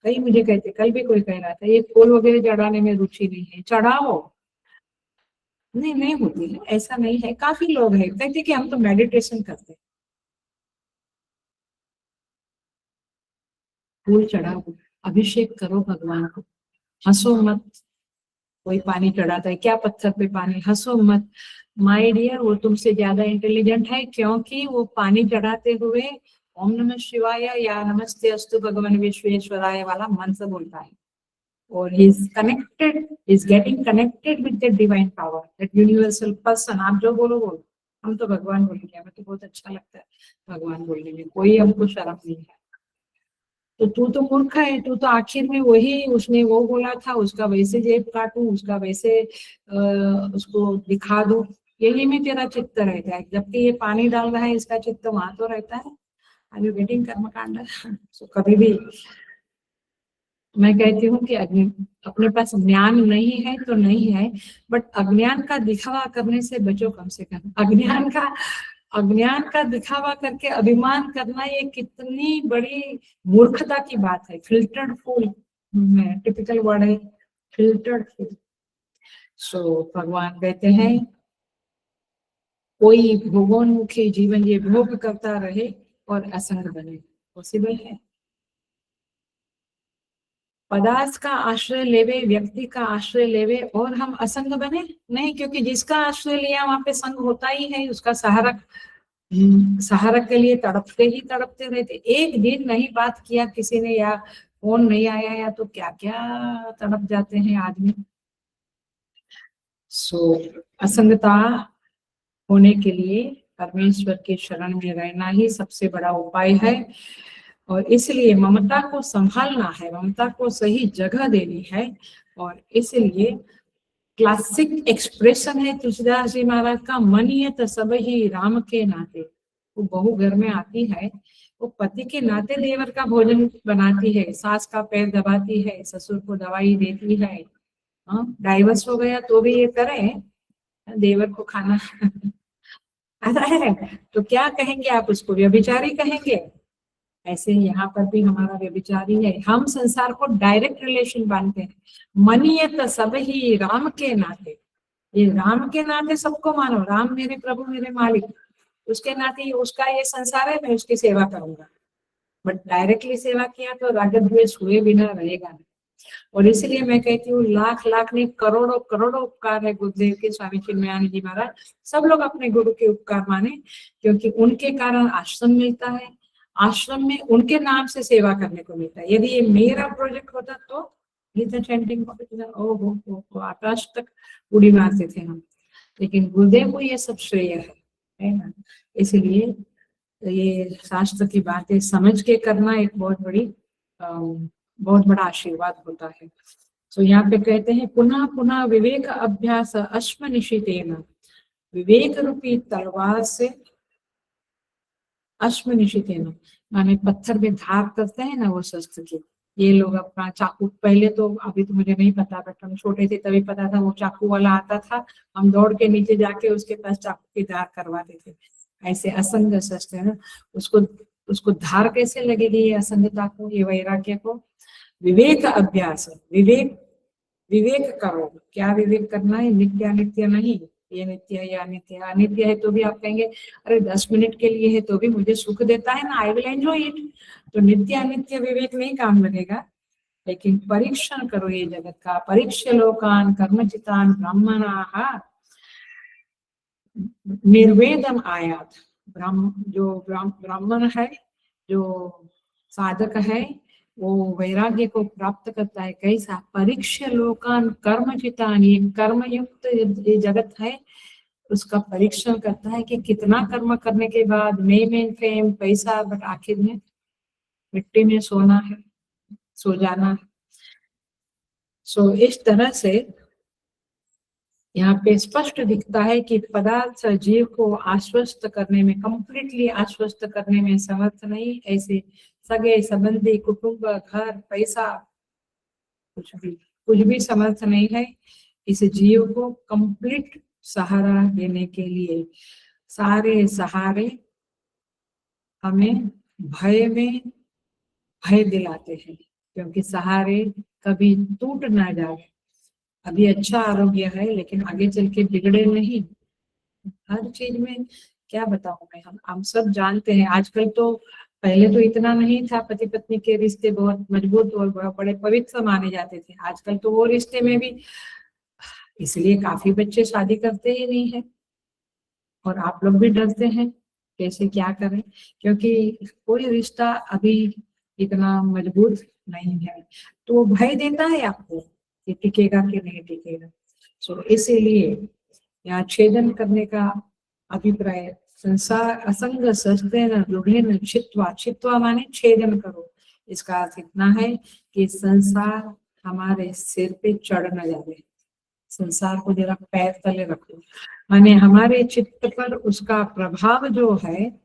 कई मुझे कहते, कल भी कोई कह रहा था ये फूल वगैरह चढ़ाने में रुचि नहीं है, चढ़ाओ। नहीं, नहीं होती है, ऐसा नहीं है। काफी लोग हैं कहते कि हम तो मेडिटेशन करते, फूल चढ़ाओ, अभिषेक करो भगवान को, हंसो मत। कोई पानी चढ़ाता है, क्या पत्थर पे पानी, हंसो मत। माय डियर, वो तुमसे ज्यादा इंटेलिजेंट है, क्योंकि वो पानी चढ़ाते हुए ओम नमः शिवाय या नमस्ते अस्तु भगवान विश्वेश्वराय वाला मंत्र बोलता है, और he is connected, is getting connected with that divine power, that universal person। आप जो बोलो बोलो, हम तो भगवान बोलेंगे, हमें तो बहुत अच्छा लगता है भगवान बोलने में, कोई हमको शर्म नहीं है। तो तू तो मूर्ख है, तू तो आखिर में वही, उसने वो बोला था, उसका वैसे जेब काटू, उसका वैसे उसको दिखा दो, यही में तेरा चित्त रहता है। जबकि ये पानी डाल रहा है, इसका चित्त वहां तो रहता है। आर यू गेटिंग कर्मकांड? सो कभी भी मैं कहती हूँ कि अपने पास ज्ञान नहीं है तो नहीं है, बट अज्ञान का दिखावा करने से बचो कम से कम। अज्ञान का दिखावा करके अभिमान करना, ये कितनी बड़ी मूर्खता की बात है। फिल्टर्ड फूल, टिपिकल वर्ड है फिल्टर्ड फूल। सो भगवान कहते हैं कोई भोगोन्मुखी जीवन ये भोग करता रहे और असंग बने, पॉसिबल है? पदार्थ का आश्रय लेवे, व्यक्ति का आश्रय लेवे और हम असंग बने? नहीं, क्योंकि जिसका आश्रय लिया वहां पे संग होता ही है। उसका सहारा, सहारा के लिए तड़पते रहते। एक दिन नहीं बात किया किसी ने, या फोन नहीं आया, या तो क्या क्या तड़प जाते हैं आदमी। सो असंगता होने के लिए परमेश्वर के शरण में रहना ही सबसे बड़ा उपाय है। और इसलिए ममता को संभालना है, ममता को सही जगह देनी है। और इसलिए क्लासिक एक्सप्रेशन है तुलसीदास जी महाराज का, मनियत सब ही राम के नाते। वो बहू घर में आती है, वो पति के नाते देवर का भोजन बनाती है, सास का पैर दबाती है, ससुर को दवाई देती है, हाँ, डाइवर्स हो गया तो भी ये करें, देवर को खाना आता है तो क्या कहेंगे आप उसको, व्यभिचारी कहेंगे। ऐसे ही यहाँ पर भी हमारा व्यभिचारी है। हम संसार को डायरेक्ट रिलेशन मानते हैं। मनियत सब ही राम के नाते, ये राम के नाते सबको मानो, राम मेरे प्रभु मेरे मालिक, उसके नाते उसका ये संसार है, मैं उसकी सेवा करूंगा। बट डायरेक्टली सेवा किया तो राग द्वेष हुए बिना रहेगा नहीं। और इसलिए मैं कहती हूँ लाख लाख नहीं, करोड़ों करोड़ों उपकार है गुरुदेव के, स्वामी चिन्मयानंद जी महाराज। सब लोग अपने गुरु के उपकार माने, क्योंकि उनके कारण आश्रम मिलता है, आश्रम में उनके नाम से सेवा करने को मिलता है। यदि ये मेरा प्रोजेक्ट होता तो गीता चैंटिंग ओ आकाश तक उड़ी मारते थे हम, लेकिन गुरुदेव को ये सब श्रेय है ना। इसलिए ये शास्त्र की बातें समझ के करना एक बहुत बड़ा आशीर्वाद होता है। तो यहाँ पे कहते हैं पुनः पुनः विवेक अभ्यास अश्मनिशितेन, विवेक रूपी तलवार से, अश्मनिशितेन माने पत्थर में धार करते हैं ना वो शस्त्र की। ये लोग अपना चाकू, पहले तो, अभी तो मुझे नहीं पता, बट हम छोटे थे तभी पता था, वो चाकू वाला आता था, हम दौड़ के नीचे जाके उसके पास चाकू की धार करवाते थे। ऐसे असंग शस्त्र है ना, उसको उसको धार कैसे लगेगी ये असंगता को, ये वैराग्य को। विवेक अभ्यास, विवेक विवेक करो। क्या विवेक करना है, नित्य अनित्य नहीं, ये नित्य है या अनित्य है। अनित्य है तो भी आप कहेंगे अरे 10 मिनट के लिए है तो भी मुझे सुख देता है ना, आई विल एंजॉय इट। तो नित्य अनित्य विवेक नहीं काम लगेगा। लेकिन परीक्षण करो ये जगत का, परीक्ष्य लोकान कर्मचितान ब्राह्मणाः निर्वेदम आयात। ब्राह्मण है, जो साधक है, वो वैराग्य को प्राप्त करता है। कैसा, परीक्ष्य लोकान कर्मचितान, ये कर्मयुक्त ये जगत है, उसका परीक्षण करता है कि कितना कर्म करने के बाद नेम एंड फेम, पैसा, बट आखिर में मिट्टी में सोना है, सो जाना है। सो इस तरह से यहाँ पे स्पष्ट दिखता है कि पदार्थ जीव को आश्वस्त करने में, कंप्लीटली आश्वस्त करने में समर्थ नहीं। ऐसे सगे संबंधी, कुटुंब, घर, पैसा, कुछ भी समर्थ नहीं है इस जीव को कंप्लीट सहारा देने के लिए। सारे सहारे हमें भय दिलाते हैं, क्योंकि सहारे कभी टूट ना जाए। अभी अच्छा आरोग्य है लेकिन आगे चल के बिगड़े नहीं। हर चीज में क्या बताऊं मैं, हम सब जानते हैं। आजकल तो, पहले तो इतना नहीं था, पति पत्नी के रिश्ते बहुत मजबूत और बड़े पवित्र माने जाते थे। आजकल तो वो रिश्ते में भी, इसलिए काफी बच्चे शादी करते ही नहीं है। और आप लोग भी डरते हैं कैसे क्या करें, क्योंकि कोई रिश्ता अभी इतना मजबूत नहीं है। तो वो भय देता है आपको कि टिकेगा कि नहीं टिकेगा। सो इसीलिए यहाँ छेदन करने का अभिप्राय, संसार असंग सस्तेन रूढ़ेन छित्वा, छित्वा माने छेदन करो। इसका अर्थ इतना है कि संसार हमारे सिर पे चढ़ न जाए, संसार को जरा पैर तले रखो। माने हमारे चित्त पर उसका प्रभाव जो है,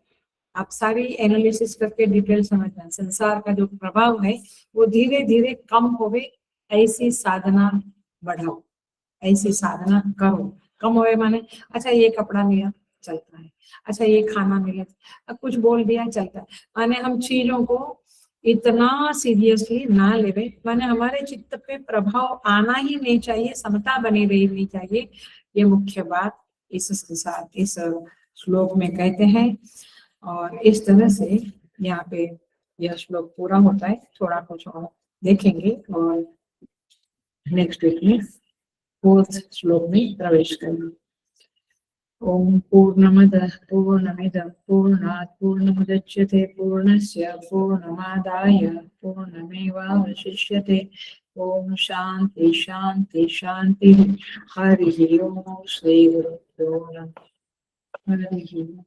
आप सारी एनालिसिस करके डिटेल समझना, संसार का जो प्रभाव है वो धीरे धीरे कम होवे, ऐसी साधना बढ़ाओ, ऐसी साधना करो। कम होवे माने, अच्छा ये कपड़ा मिला चलता है, अच्छा ये खाना मिला, कुछ बोल दिया चलता है, माने हम चीजों को इतना सीरियसली ना लेवे। माने हमारे चित्त पे प्रभाव आना ही नहीं चाहिए, समता बनी रहनी चाहिए। ये मुख्य बात इस संसार, इस श्लोक में कहते हैं। और इस तरह से यहाँ पे यह श्लोक पूरा होता है। थोड़ा कुछ और देखेंगे और नेक्स्ट वीक में 4th श्लोक में प्रवेश करेंगे। ओम पूर्णमदः पूर्णमिदं पूर्णात् पूर्णमुदच्यते पूर्णस्य पूर्णमादाय पूर्णमेवावशिष्यते। ओम शांति शांति शांति। हरि ओम। श्री गुरुभ्यो नमः। हरि ओम।